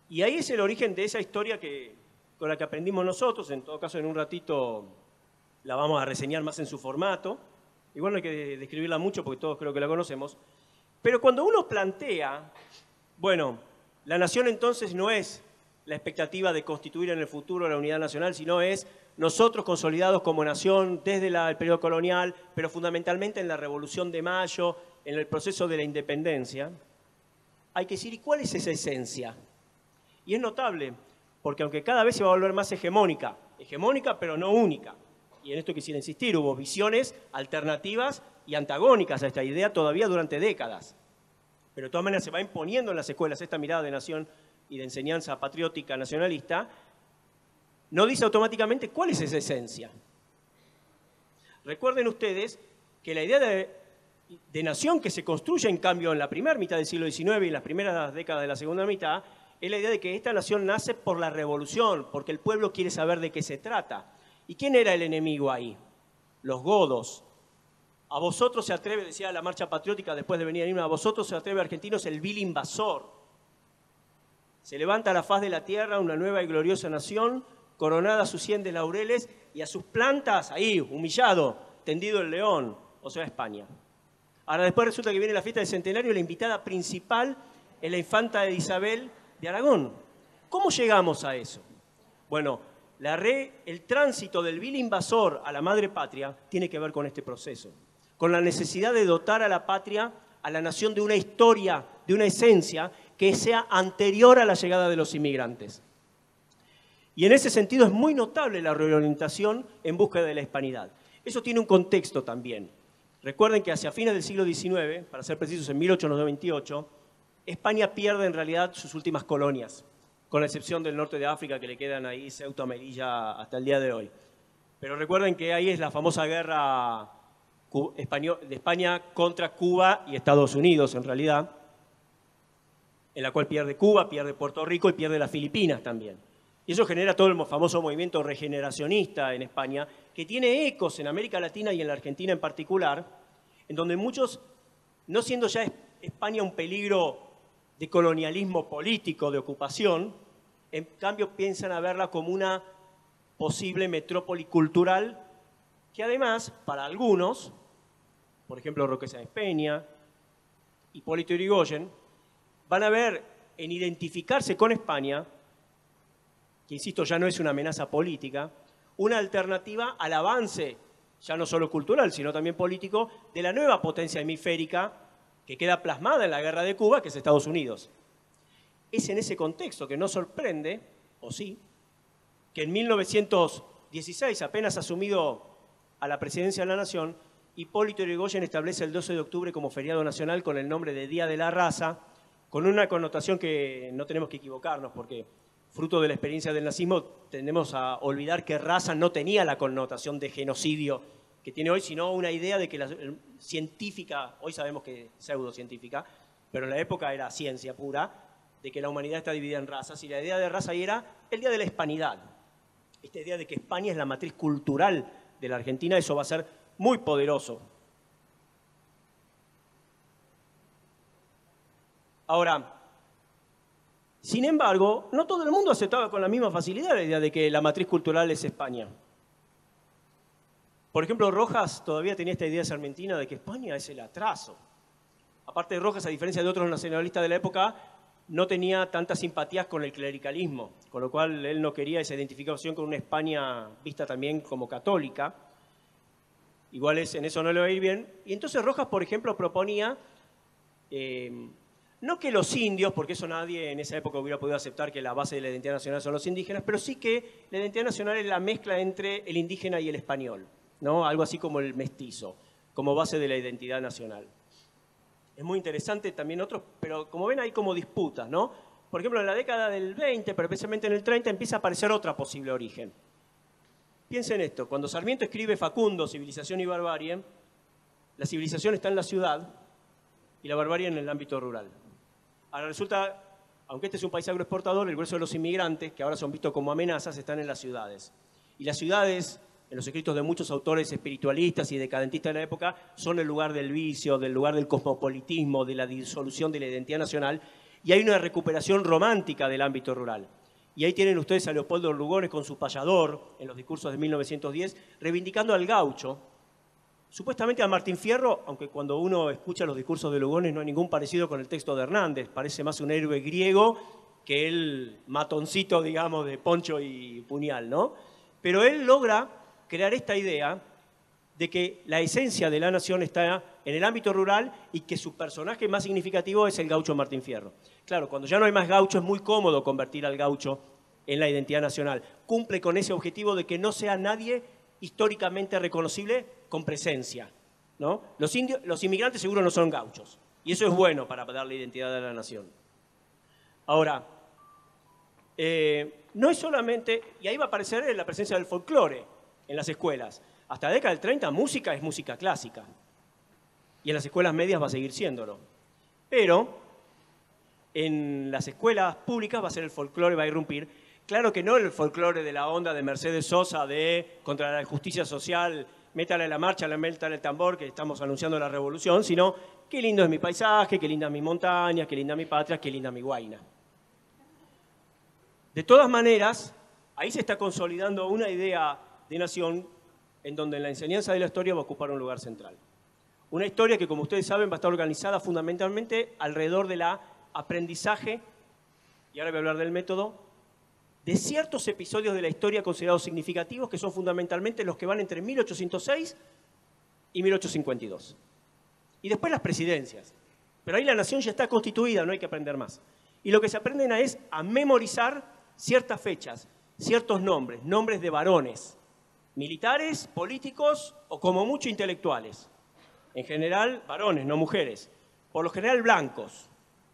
y ahí es el origen de esa historia que con la que aprendimos nosotros, en todo caso en un ratito la vamos a reseñar más en su formato, igual no hay que describirla mucho porque todos creo que la conocemos, pero cuando uno plantea, bueno, la nación entonces no es la expectativa de constituir en el futuro la unidad nacional, sino es nosotros consolidados como nación desde el periodo colonial, pero fundamentalmente en la Revolución de Mayo, en el proceso de la independencia, hay que decir, ¿y cuál es esa esencia? Y es notable, porque aunque cada vez se va a volver más hegemónica pero no única, y en esto quisiera insistir, hubo visiones alternativas y antagónicas a esta idea todavía durante décadas, pero de todas maneras se va imponiendo en las escuelas esta mirada de nación y de enseñanza patriótica nacionalista, no dice automáticamente cuál es esa esencia. Recuerden ustedes que la idea de nación que se construye, en cambio, en la primera mitad del siglo XIX y en las primeras décadas de la segunda mitad, es la idea de que esta nación nace por la revolución, porque el pueblo quiere saber de qué se trata. ¿Y quién era el enemigo ahí? Los godos. A vosotros se atreve, decía la marcha patriótica después de venir a Irma, a vosotros se atreve, argentinos, el vil invasor. Se levanta a la faz de la tierra una nueva y gloriosa nación, coronada a sus 100 de laureles y a sus plantas, ahí, humillado, tendido el león, o sea, España. Ahora después resulta que viene la fiesta del centenario y la invitada principal es la infanta de Isabel de Aragón. ¿Cómo llegamos a eso? Bueno, el tránsito del vil invasor a la madre patria tiene que ver con este proceso, con la necesidad de dotar a la patria, a la nación, de una historia, de una esencia que sea anterior a la llegada de los inmigrantes. Y en ese sentido es muy notable la reorientación en búsqueda de la hispanidad. Eso tiene un contexto también. Recuerden que hacia fines del siglo XIX, para ser precisos en 1898, España pierde en realidad sus últimas colonias, con la excepción del norte de África que le quedan ahí, Ceuta, Melilla, hasta el día de hoy. Pero recuerden que ahí es la famosa guerra de España contra Cuba y Estados Unidos, en realidad, en la cual pierde Cuba, pierde Puerto Rico y pierde las Filipinas también. Y eso genera todo el famoso movimiento regeneracionista en España, que tiene ecos en América Latina y en la Argentina en particular, en donde muchos, no siendo ya España un peligro de colonialismo político, de ocupación, en cambio piensan a verla como una posible metrópoli cultural que además, para algunos, por ejemplo Roque Sáenz Peña, Hipólito Yrigoyen, van a ver en identificarse con España, que insisto ya no es una amenaza política, una alternativa al avance, ya no solo cultural, sino también político, de la nueva potencia hemisférica que queda plasmada en la guerra de Cuba, que es Estados Unidos. Es en ese contexto que no sorprende, o sí, que en 1916, apenas asumido a la presidencia de la Nación, Hipólito Yrigoyen establece el 12 de octubre como feriado nacional con el nombre de Día de la Raza, con una connotación que no tenemos que equivocarnos, porque fruto de la experiencia del nazismo tendemos a olvidar que raza no tenía la connotación de genocidio que tiene hoy, sino una idea de que la científica, hoy sabemos que es pseudocientífica, pero en la época era ciencia pura, de que la humanidad está dividida en razas, y la idea de raza ahí era el día de la hispanidad. Esta idea de que España es la matriz cultural de la Argentina, eso va a ser muy poderoso. Ahora, sin embargo, no todo el mundo aceptaba con la misma facilidad la idea de que la matriz cultural es España. Por ejemplo, Rojas todavía tenía esta idea sarmentina de que España es el atraso. Aparte de Rojas, a diferencia de otros nacionalistas de la época, no tenía tantas simpatías con el clericalismo, con lo cual él no quería esa identificación con una España vista también como católica. Igual en eso no le va a ir bien. Y entonces Rojas, por ejemplo, proponía no que los indios, porque eso nadie en esa época hubiera podido aceptar que la base de la identidad nacional son los indígenas, pero sí que la identidad nacional es la mezcla entre el indígena y el español, ¿no? Algo así como el mestizo, como base de la identidad nacional. Es muy interesante también otros, pero como ven hay como disputas, ¿no? Por ejemplo, en la década del 20, pero especialmente en el 30, empieza a aparecer otra posible origen. Piensen esto, cuando Sarmiento escribe Facundo, Civilización y Barbarie, la civilización está en la ciudad y la barbarie en el ámbito rural. Ahora resulta, aunque este es un país agroexportador, el grueso de los inmigrantes, que ahora son vistos como amenazas, están en las ciudades. Y las ciudades, en los escritos de muchos autores espiritualistas y decadentistas de la época, son el lugar del vicio, del lugar del cosmopolitismo, de la disolución de la identidad nacional, y hay una recuperación romántica del ámbito rural. y ahí tienen ustedes a Leopoldo Lugones con su payador en los discursos de 1910, reivindicando al gaucho. Supuestamente a Martín Fierro, aunque cuando uno escucha los discursos de Lugones no hay ningún parecido con el texto de Hernández, parece más un héroe griego que el matoncito, digamos, de poncho y puñal, ¿no? Pero él logra crear esta idea de que la esencia de la nación está en el ámbito rural y que su personaje más significativo es el gaucho Martín Fierro. Claro, cuando ya no hay más gaucho es muy cómodo convertir al gaucho en la identidad nacional. Cumple con ese objetivo de que no sea nadie históricamente reconocible con presencia, ¿no? Los inmigrantes seguro no son gauchos, y eso es bueno para darle identidad a la nación. Ahora, no es solamente, y ahí va a aparecer la presencia del folclore en las escuelas. Hasta la década del 30 música es música clásica, y en las escuelas medias va a seguir siéndolo. Pero en las escuelas públicas va a ser el folclore, va a irrumpir. Claro que no el folclore de la onda de Mercedes Sosa de contra la injusticia social, métale la marcha, métale el tambor, que estamos anunciando la revolución, sino qué lindo es mi paisaje, qué linda mi montaña, qué linda mi patria, qué linda mi Guaina. De todas maneras, ahí se está consolidando una idea de nación en donde la enseñanza de la historia va a ocupar un lugar central. Una historia que, como ustedes saben, va a estar organizada fundamentalmente alrededor del aprendizaje, y ahora voy a hablar del método, de ciertos episodios de la historia considerados significativos, que son fundamentalmente los que van entre 1806 y 1852. Y después las presidencias. Pero ahí la nación ya está constituida, no hay que aprender más. Y lo que se aprenden es a memorizar ciertas fechas, ciertos nombres, nombres de varones, militares, políticos o como mucho intelectuales. En general, varones, no mujeres. Por lo general, blancos,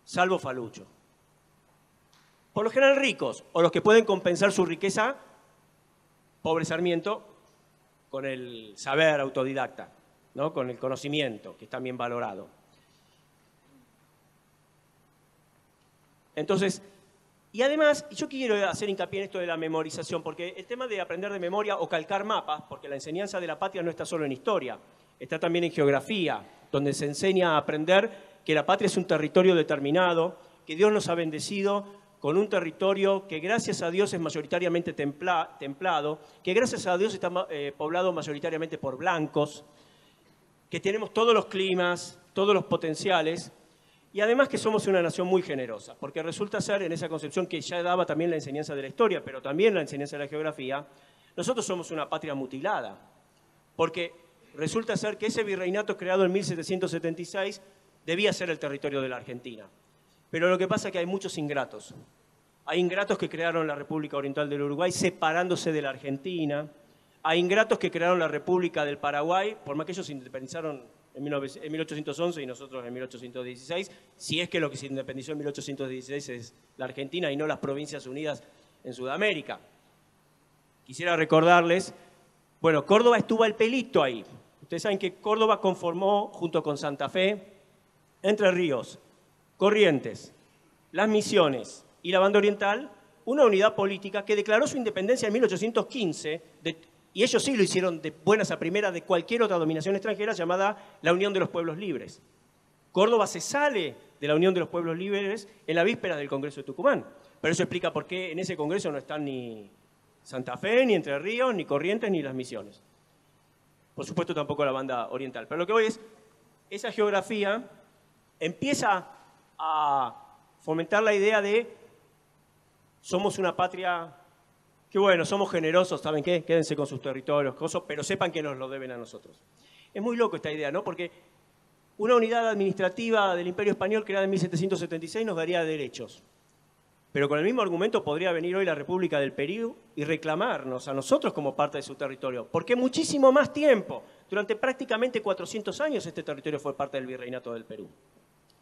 salvo Falucho. Por lo general, ricos, o los que pueden compensar su riqueza, pobre Sarmiento, con el saber autodidacta, ¿no? Con el conocimiento, que está bien valorado. Entonces, y además, yo quiero hacer hincapié en esto de la memorización, porque el tema de aprender de memoria o calcar mapas, porque la enseñanza de la patria no está solo en historia, está también en geografía, donde se enseña a aprender que la patria es un territorio determinado, que Dios nos ha bendecido con un territorio que gracias a Dios es mayoritariamente templado, que gracias a Dios está poblado mayoritariamente por blancos, que tenemos todos los climas, todos los potenciales, y además que somos una nación muy generosa, porque resulta ser, en esa concepción que ya daba también la enseñanza de la historia, pero también la enseñanza de la geografía, nosotros somos una patria mutilada, porque resulta ser que ese virreinato creado en 1776 debía ser el territorio de la Argentina. Pero lo que pasa es que hay muchos ingratos. Hay ingratos que crearon la República Oriental del Uruguay separándose de la Argentina. Hay ingratos que crearon la República del Paraguay, por más que ellos se independizaron en 1811 y nosotros en 1816, si es que lo que se independizó en 1816 es la Argentina y no las Provincias Unidas en Sudamérica. Quisiera recordarles, bueno, Córdoba estuvo al pelito ahí. Ustedes saben que Córdoba conformó, junto con Santa Fe, Entre Ríos, Corrientes, Las Misiones y la Banda Oriental, una unidad política que declaró su independencia en 1815, y ellos sí lo hicieron de buenas a primeras de cualquier otra dominación extranjera, llamada la Unión de los Pueblos Libres. Córdoba se sale de la Unión de los Pueblos Libres en la víspera del Congreso de Tucumán. Pero eso explica por qué en ese Congreso no están ni Santa Fe, ni Entre Ríos, ni Corrientes, ni Las Misiones. Por supuesto tampoco la Banda Oriental. Pero lo que voy es, esa geografía empieza a fomentar la idea de somos una patria que bueno, somos generosos, ¿saben qué? Quédense con sus territorios, pero sepan que nos lo deben a nosotros. Es muy loco esta idea, ¿no? Porque una unidad administrativa del Imperio Español creada en 1776 nos daría derechos. Pero con el mismo argumento podría venir hoy la República del Perú y reclamarnos a nosotros como parte de su territorio. Porque muchísimo más tiempo, durante prácticamente 400 años, este territorio fue parte del Virreinato del Perú.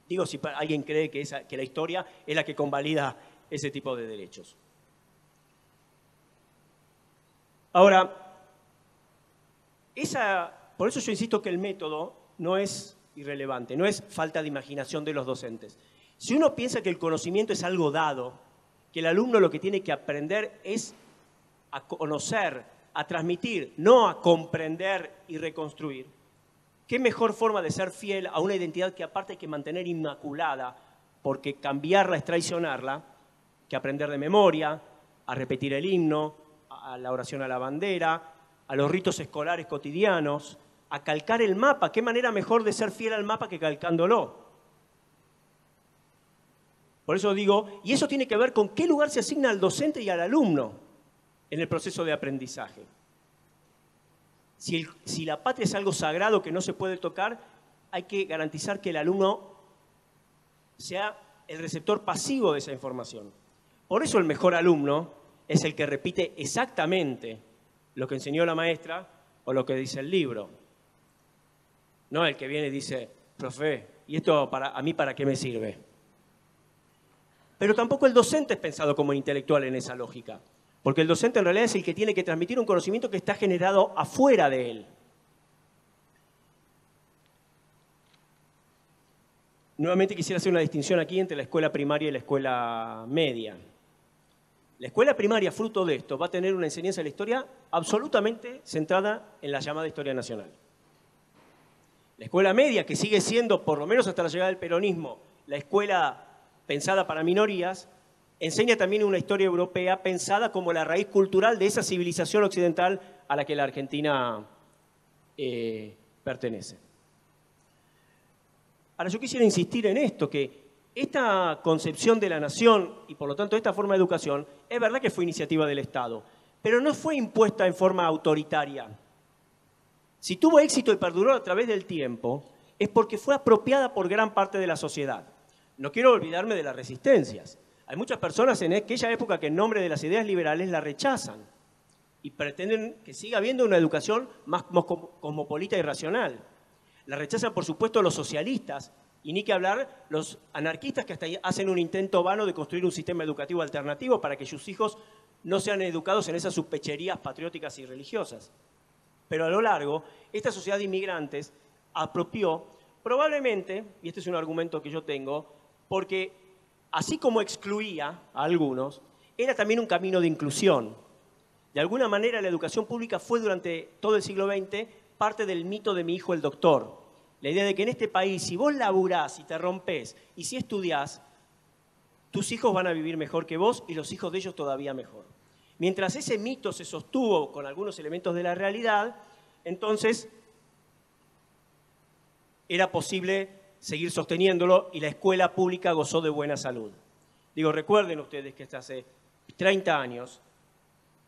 Digo, si alguien cree que la historia es la que convalida ese tipo de derechos. Ahora, por eso yo insisto que el método no es irrelevante, no es falta de imaginación de los docentes. Si uno piensa que el conocimiento es algo dado, que el alumno lo que tiene que aprender es a conocer, a transmitir, no a comprender y reconstruir, ¿qué mejor forma de ser fiel a una identidad que aparte hay que mantener inmaculada, porque cambiarla es traicionarla, que aprender de memoria, a repetir el himno, a la oración a la bandera, a los ritos escolares cotidianos, a calcar el mapa. ¿Qué manera mejor de ser fiel al mapa que calcándolo? Por eso digo, y eso tiene que ver con qué lugar se asigna al docente y al alumno en el proceso de aprendizaje. Si la patria es algo sagrado que no se puede tocar, hay que garantizar que el alumno sea el receptor pasivo de esa información. Por eso el mejor alumno es el que repite exactamente lo que enseñó la maestra o lo que dice el libro. No el que viene y dice, profe, ¿y esto a mí para qué me sirve? Pero tampoco el docente es pensado como intelectual en esa lógica, porque el docente en realidad es el que tiene que transmitir un conocimiento que está generado afuera de él. Nuevamente quisiera hacer una distinción aquí entre la escuela primaria y la escuela media. La escuela primaria, fruto de esto, va a tener una enseñanza de la historia absolutamente centrada en la llamada historia nacional. La escuela media, que sigue siendo, por lo menos hasta la llegada del peronismo, la escuela pensada para minorías, enseña también una historia europea pensada como la raíz cultural de esa civilización occidental a la que la Argentina pertenece. Ahora, yo quisiera insistir en esto, que esta concepción de la nación y por lo tanto esta forma de educación, es verdad que fue iniciativa del Estado, pero no fue impuesta en forma autoritaria. Si tuvo éxito y perduró a través del tiempo, es porque fue apropiada por gran parte de la sociedad. No quiero olvidarme de las resistencias. Hay muchas personas en aquella época que en nombre de las ideas liberales la rechazan y pretenden que siga habiendo una educación más cosmopolita y racional. La rechazan, por supuesto, los socialistas, y ni que hablar los anarquistas que hasta hacen un intento vano de construir un sistema educativo alternativo para que sus hijos no sean educados en esas subpecherías patrióticas y religiosas. Pero a lo largo, esta sociedad de inmigrantes apropió, probablemente, y este es un argumento que yo tengo, porque así como excluía a algunos, era también un camino de inclusión. De alguna manera la educación pública fue durante todo el siglo XX parte del mito de mi hijo el doctor. La idea de que en este país, si vos laburás y te rompés y si estudiás, tus hijos van a vivir mejor que vos y los hijos de ellos todavía mejor. Mientras ese mito se sostuvo con algunos elementos de la realidad, entonces era posible seguir sosteniéndolo y la escuela pública gozó de buena salud. Digo, recuerden ustedes que hasta hace 30 años,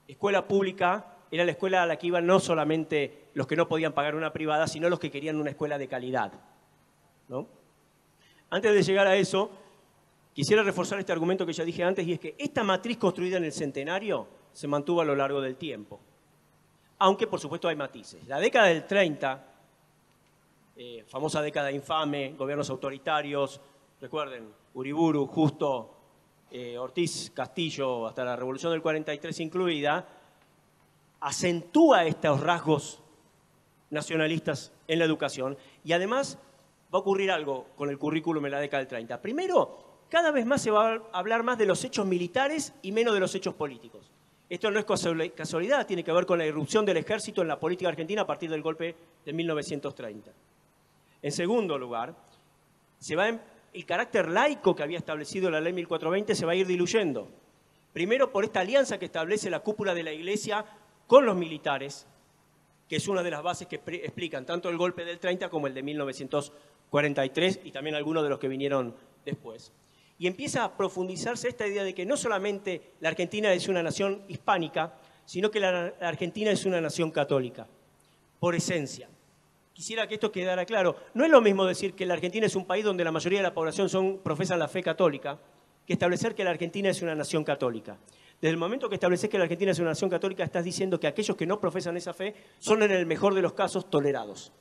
escuela pública era la escuela a la que iban no solamente los que no podían pagar una privada, sino los que querían una escuela de calidad, ¿no? Antes de llegar a eso, quisiera reforzar este argumento que ya dije antes, y es que esta matriz construida en el centenario se mantuvo a lo largo del tiempo. Aunque, por supuesto, hay matices. La década del 30, famosa década infame, gobiernos autoritarios, recuerden, Uriburu, Justo, Ortiz, Castillo, hasta la Revolución del 43 incluida, acentúa estos rasgos nacionalistas en la educación y además va a ocurrir algo con el currículum en la década del 30. Primero, cada vez más se va a hablar más de los hechos militares y menos de los hechos políticos. Esto no es casualidad, tiene que ver con la irrupción del ejército en la política argentina a partir del golpe de 1930. En segundo lugar, el carácter laico que había establecido la ley 1420 se va a ir diluyendo. Primero por esta alianza que establece la cúpula de la Iglesia con los militares, que es una de las bases que explican tanto el golpe del 30 como el de 1943 y también algunos de los que vinieron después. Y empieza a profundizarse esta idea de que no solamente la Argentina es una nación hispánica, sino que la Argentina es una nación católica, por esencia. Quisiera que esto quedara claro. No es lo mismo decir que la Argentina es un país donde la mayoría de la población profesan la fe católica, que establecer que la Argentina es una nación católica. Desde el momento que estableces que la Argentina es una nación católica, estás diciendo que aquellos que no profesan esa fe son en el mejor de los casos tolerados,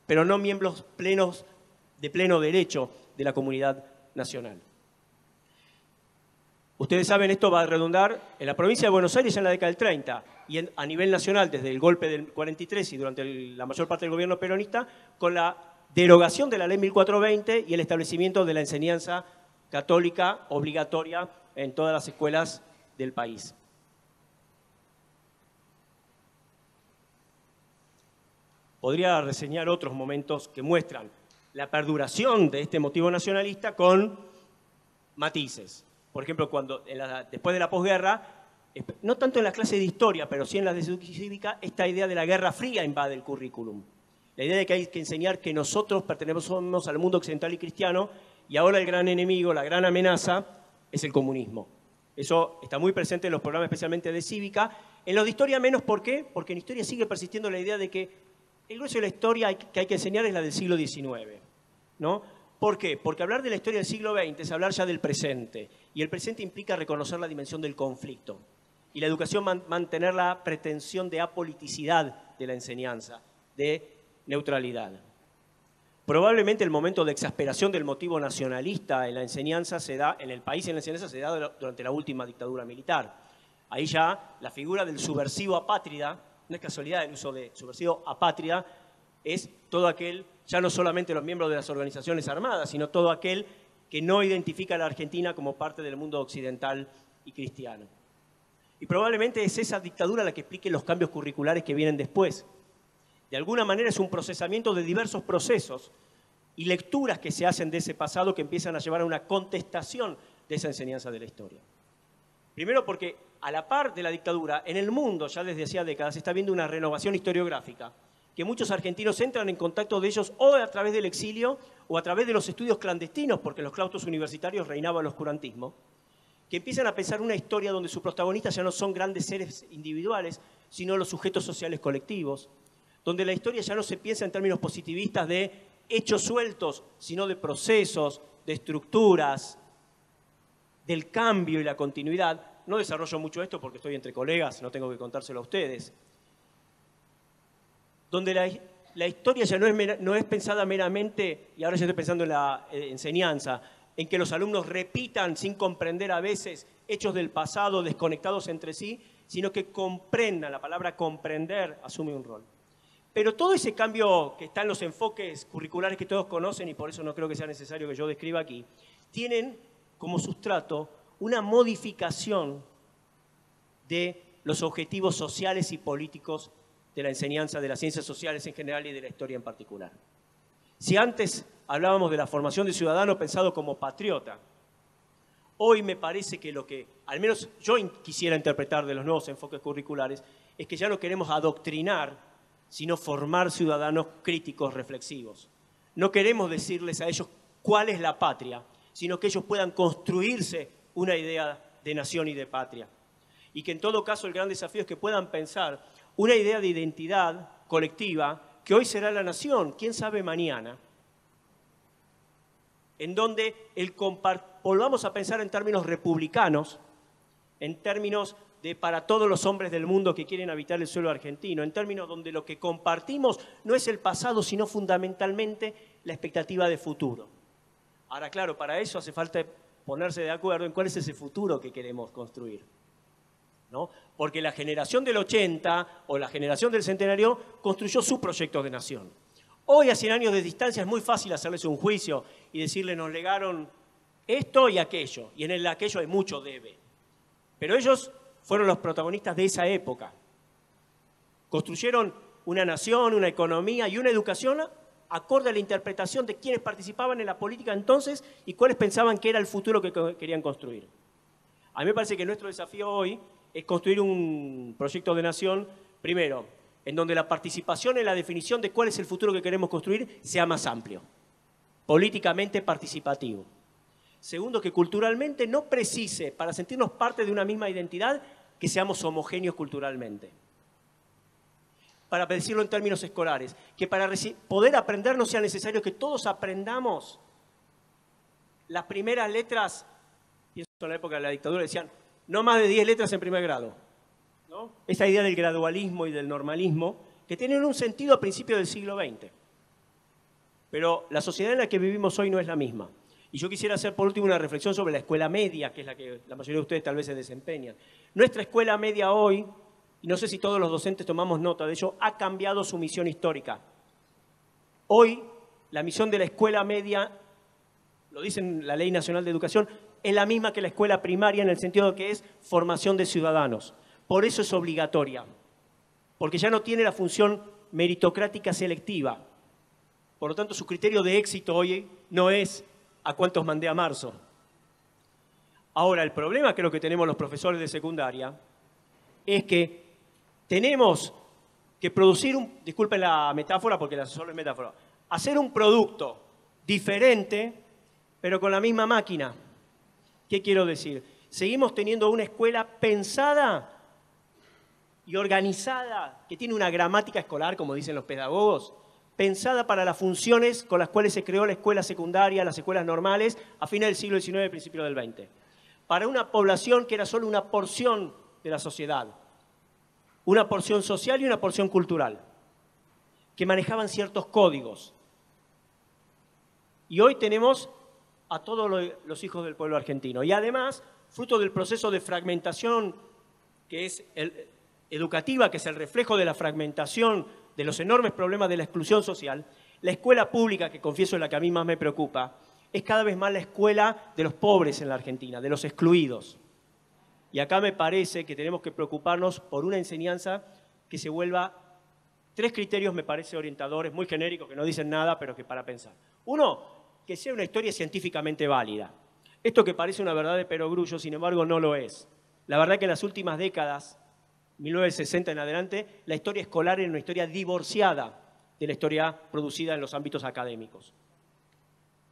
pero no miembros plenos de pleno derecho de la comunidad nacional. Ustedes saben, esto va a redundar en la provincia de Buenos Aires en la década del 30 y a nivel nacional desde el golpe del 43 y durante la mayor parte del gobierno peronista con la derogación de la ley 1420 y el establecimiento de la enseñanza católica obligatoria en todas las escuelas del país. Podría reseñar otros momentos que muestran la perduración de este motivo nacionalista con matices. Por ejemplo, después de la posguerra, no tanto en las clases de historia, pero sí en las de cívica, esta idea de la Guerra Fría invade el currículum. La idea de que hay que enseñar que nosotros pertenecemos al mundo occidental y cristiano y ahora el gran enemigo, la gran amenaza, es el comunismo. Eso está muy presente en los programas especialmente de cívica. En los de historia menos, ¿por qué? Porque en historia sigue persistiendo la idea de que el grueso de la historia que hay que enseñar es la del siglo XIX, ¿no? ¿Por qué? Porque hablar de la historia del siglo XX es hablar ya del presente, y el presente implica reconocer la dimensión del conflicto, y la educación mantener la pretensión de apoliticidad de la enseñanza, de neutralidad. Probablemente el momento de exasperación del motivo nacionalista en la enseñanza se da, en el país en la enseñanza se da durante la última dictadura militar. Ahí ya la figura del subversivo apátrida, no es casualidad el uso de subversivo apátrida, es todo aquel, ya no solamente los miembros de las organizaciones armadas, sino todo aquel que no identifica a la Argentina como parte del mundo occidental y cristiano. Y probablemente es esa dictadura la que explique los cambios curriculares que vienen después. De alguna manera es un procesamiento de diversos procesos y lecturas que se hacen de ese pasado que empiezan a llevar a una contestación de esa enseñanza de la historia. Primero porque a la par de la dictadura, en el mundo ya desde hacía décadas se está viendo una renovación historiográfica, que muchos argentinos entran en contacto de ellos o a través del exilio o a través de los estudios clandestinos, porque en los claustros universitarios reinaba el oscurantismo, que empiezan a pensar una historia donde sus protagonistas ya no son grandes seres individuales, sino los sujetos sociales colectivos, donde la historia ya no se piensa en términos positivistas de hechos sueltos, sino de procesos, de estructuras, del cambio y la continuidad. No desarrollo mucho esto porque estoy entre colegas, no tengo que contárselo a ustedes. Donde la historia ya no es pensada meramente, y ahora ya estoy pensando en la enseñanza, en que los alumnos repitan sin comprender a veces hechos del pasado desconectados entre sí, sino que comprendan. La palabra comprender asume un rol. Pero todo ese cambio que está en los enfoques curriculares que todos conocen, y por eso no creo que sea necesario que yo describa aquí, tienen como sustrato una modificación de los objetivos sociales y políticos de la enseñanza de las ciencias sociales en general y de la historia en particular. Si antes hablábamos de la formación de ciudadano pensado como patriota, hoy me parece que lo que, al menos yo quisiera interpretar de los nuevos enfoques curriculares, es que ya no queremos adoctrinar, sino formar ciudadanos críticos reflexivos. No queremos decirles a ellos cuál es la patria, sino que ellos puedan construirse una idea de nación y de patria. Y que en todo caso el gran desafío es que puedan pensar una idea de identidad colectiva que hoy será la nación, quién sabe mañana, en donde volvamos a pensar en términos republicanos, en términos de para todos los hombres del mundo que quieren habitar el suelo argentino, en términos donde lo que compartimos no es el pasado, sino fundamentalmente la expectativa de futuro. Ahora, claro, para eso hace falta ponerse de acuerdo en cuál es ese futuro que queremos construir, ¿no? Porque la generación del 80 o la generación del centenario construyó su proyecto de nación. Hoy, a 100 años de distancia, es muy fácil hacerles un juicio y decirle nos legaron esto y aquello, y en el aquello hay mucho debe. Pero ellos fueron los protagonistas de esa época. Construyeron una nación, una economía y una educación acorde a la interpretación de quienes participaban en la política entonces y cuáles pensaban que era el futuro que querían construir. A mí me parece que nuestro desafío hoy es construir un proyecto de nación, primero, en donde la participación en la definición de cuál es el futuro que queremos construir sea más amplio, políticamente participativo. Segundo, que culturalmente no precise, para sentirnos parte de una misma identidad, que seamos homogéneos culturalmente. Para decirlo en términos escolares, que para poder aprender no sea necesario que todos aprendamos las primeras letras, pienso en la época de la dictadura, decían, no más de 10 letras en primer grado, ¿no? Esa idea del gradualismo y del normalismo, que tienen un sentido a principios del siglo XX. Pero la sociedad en la que vivimos hoy no es la misma. Y yo quisiera hacer por último una reflexión sobre la escuela media, que es la que la mayoría de ustedes tal vez se desempeñan. Nuestra escuela media hoy, y no sé si todos los docentes tomamos nota de ello, ha cambiado su misión histórica. Hoy, la misión de la escuela media, lo dice en la Ley Nacional de Educación, es la misma que la escuela primaria en el sentido de que es formación de ciudadanos. Por eso es obligatoria, porque ya no tiene la función meritocrática selectiva. Por lo tanto, su criterio de éxito hoy no es a cuántos mandé a marzo. Ahora, el problema creo que tenemos los profesores de secundaria es que tenemos que producir disculpen la metáfora porque solo es metáfora, hacer un producto diferente, pero con la misma máquina. ¿Qué quiero decir? Seguimos teniendo una escuela pensada y organizada, que tiene una gramática escolar, como dicen los pedagogos, pensada para las funciones con las cuales se creó la escuela secundaria, las escuelas normales, a fines del siglo XIX y principios del XX. Para una población que era solo una porción de la sociedad, una porción social y una porción cultural, que manejaban ciertos códigos. Y hoy tenemos a todos los hijos del pueblo argentino. Y además, fruto del proceso de fragmentación que es educativa, que es el reflejo de la fragmentación de los enormes problemas de la exclusión social, la escuela pública, que confieso es la que a mí más me preocupa, es cada vez más la escuela de los pobres en la Argentina, de los excluidos. Y acá me parece que tenemos que preocuparnos por una enseñanza que se vuelva... 3 criterios me parece orientadores, muy genéricos, que no dicen nada, pero que para pensar. Uno, que sea una historia científicamente válida. Esto que parece una verdad de perogrullo, sin embargo, no lo es. La verdad que en las últimas décadas, 1960 en adelante, la historia escolar era una historia divorciada de la historia producida en los ámbitos académicos.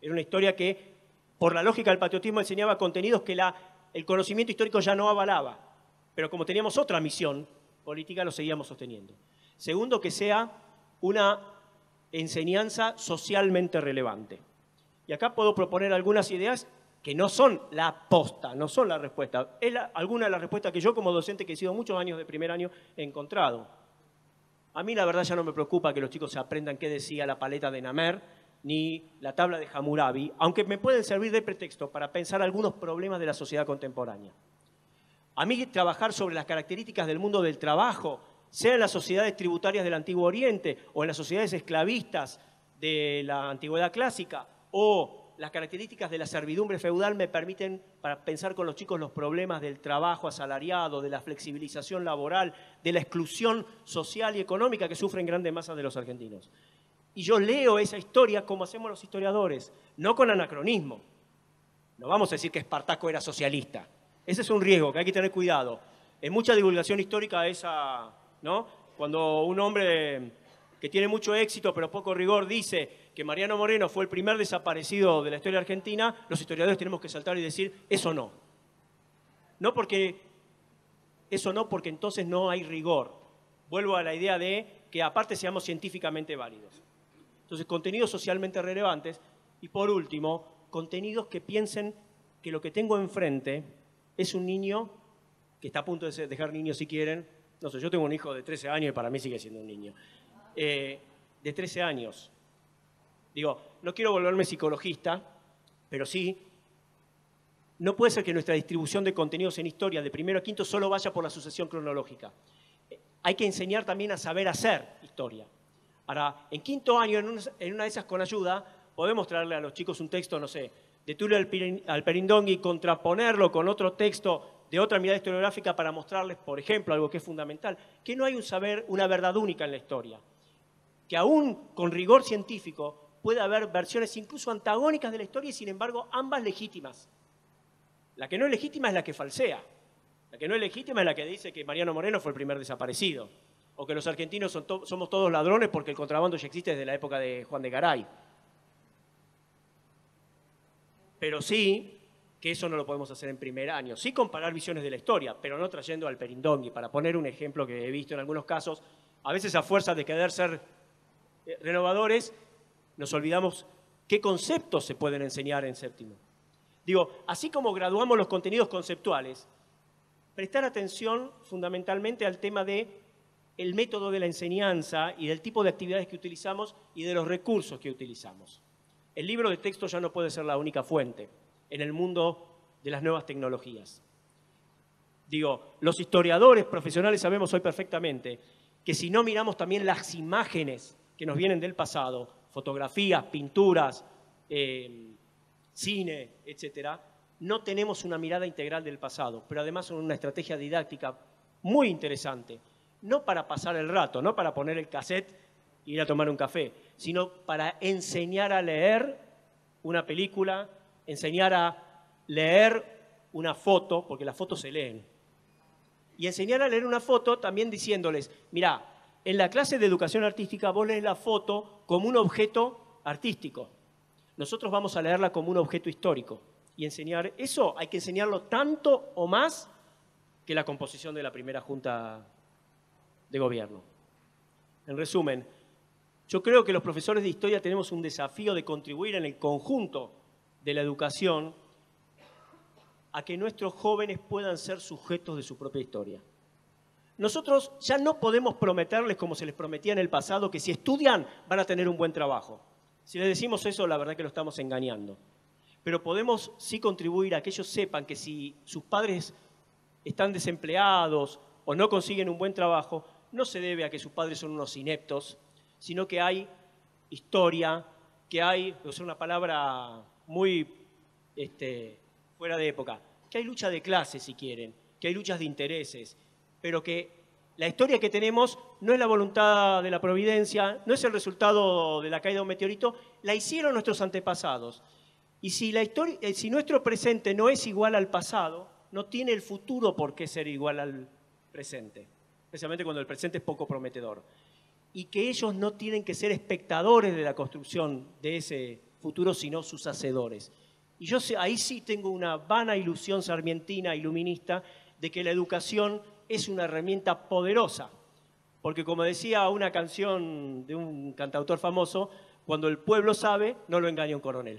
Era una historia que, por la lógica del patriotismo, enseñaba contenidos que el conocimiento histórico ya no avalaba, pero como teníamos otra misión política, lo seguíamos sosteniendo. Segundo, que sea una enseñanza socialmente relevante. Y acá puedo proponer algunas ideas que no son la posta, no son la respuesta. Es alguna de las respuestas que yo como docente, que he sido muchos años de primer año, he encontrado. A mí la verdad ya no me preocupa que los chicos se aprendan qué decía la paleta de Namer, ni la tabla de Hammurabi, aunque me pueden servir de pretexto para pensar algunos problemas de la sociedad contemporánea. A mí trabajar sobre las características del mundo del trabajo, sea en las sociedades tributarias del Antiguo Oriente o en las sociedades esclavistas de la Antigüedad Clásica o las características de la servidumbre feudal me permiten para pensar con los chicos los problemas del trabajo asalariado, de la flexibilización laboral, de la exclusión social y económica que sufren grandes masas de los argentinos. Y yo leo esa historia como hacemos los historiadores, no con anacronismo. No vamos a decir que Espartaco era socialista. Ese es un riesgo que hay que tener cuidado. En mucha divulgación histórica esa... ¿no? Cuando un hombre que tiene mucho éxito pero poco rigor dice que Mariano Moreno fue el primer desaparecido de la historia argentina, los historiadores tenemos que saltar y decir, eso no. Eso no porque entonces no hay rigor. Vuelvo a la idea de que aparte seamos científicamente válidos. Entonces, contenidos socialmente relevantes y por último, contenidos que piensen que lo que tengo enfrente es un niño que está a punto de dejar niño si quieren. No sé, yo tengo un hijo de 13 años y para mí sigue siendo un niño. De 13 años. Digo, no quiero volverme psicologista, pero sí, no puede ser que nuestra distribución de contenidos en historia de primero a quinto solo vaya por la sucesión cronológica. Hay que enseñar también a saber hacer historia. Ahora, en quinto año, en una de esas con ayuda, podemos traerle a los chicos un texto, no sé, de Tulio Alperindongui y contraponerlo con otro texto de otra mirada historiográfica para mostrarles, por ejemplo, algo que es fundamental, que no hay un saber, una verdad única en la historia. Que aún con rigor científico puede haber versiones incluso antagónicas de la historia y, sin embargo, ambas legítimas. La que no es legítima es la que falsea. La que no es legítima es la que dice que Mariano Moreno fue el primer desaparecido. O que los argentinos somos todos ladrones porque el contrabando ya existe desde la época de Juan de Garay. Pero sí que eso no lo podemos hacer en primer año. Sí comparar visiones de la historia, pero no trayendo al Perindongui. Para poner un ejemplo que he visto en algunos casos, a veces a fuerza de querer ser renovadores, nos olvidamos qué conceptos se pueden enseñar en séptimo. Digo, así como graduamos los contenidos conceptuales, prestar atención fundamentalmente al tema del método de la enseñanza y del tipo de actividades que utilizamos y de los recursos que utilizamos. El libro de texto ya no puede ser la única fuente en el mundo de las nuevas tecnologías. Digo, los historiadores profesionales sabemos hoy perfectamente que si no miramos también las imágenes que nos vienen del pasado, fotografías, pinturas, cine, etcétera, no tenemos una mirada integral del pasado, pero además son una estrategia didáctica muy interesante, no para pasar el rato, no para poner el cassette e ir a tomar un café, sino para enseñar a leer una película, enseñar a leer una foto, porque las fotos se leen. Y enseñar a leer una foto también diciéndoles, mirá, en la clase de educación artística vos lees la foto como un objeto artístico. Nosotros vamos a leerla como un objeto histórico. Y enseñar eso hay que enseñarlo tanto o más que la composición de la primera Junta de Gobierno. En resumen, yo creo que los profesores de historia tenemos un desafío de contribuir en el conjunto de la educación a que nuestros jóvenes puedan ser sujetos de su propia historia. Nosotros ya no podemos prometerles, como se les prometía en el pasado, que si estudian van a tener un buen trabajo. Si les decimos eso, la verdad que lo estamos engañando. Pero podemos sí contribuir a que ellos sepan que si sus padres están desempleados o no consiguen un buen trabajo, no se debe a que sus padres son unos ineptos, sino que hay historia, que hay, voy a usar una palabra muy fuera de época, que hay lucha de clases, si quieren, que hay luchas de intereses, pero que la historia que tenemos no es la voluntad de la providencia, no es el resultado de la caída de un meteorito, la hicieron nuestros antepasados. Y si nuestro presente no es igual al pasado, no tiene el futuro por qué ser igual al presente, especialmente cuando el presente es poco prometedor. Y que ellos no tienen que ser espectadores de la construcción de ese futuro, sino sus hacedores. Y yo ahí sí tengo una vana ilusión sarmientina, iluminista, de que la educación es una herramienta poderosa. Porque como decía una canción de un cantautor famoso, cuando el pueblo sabe, no lo engaña un coronel.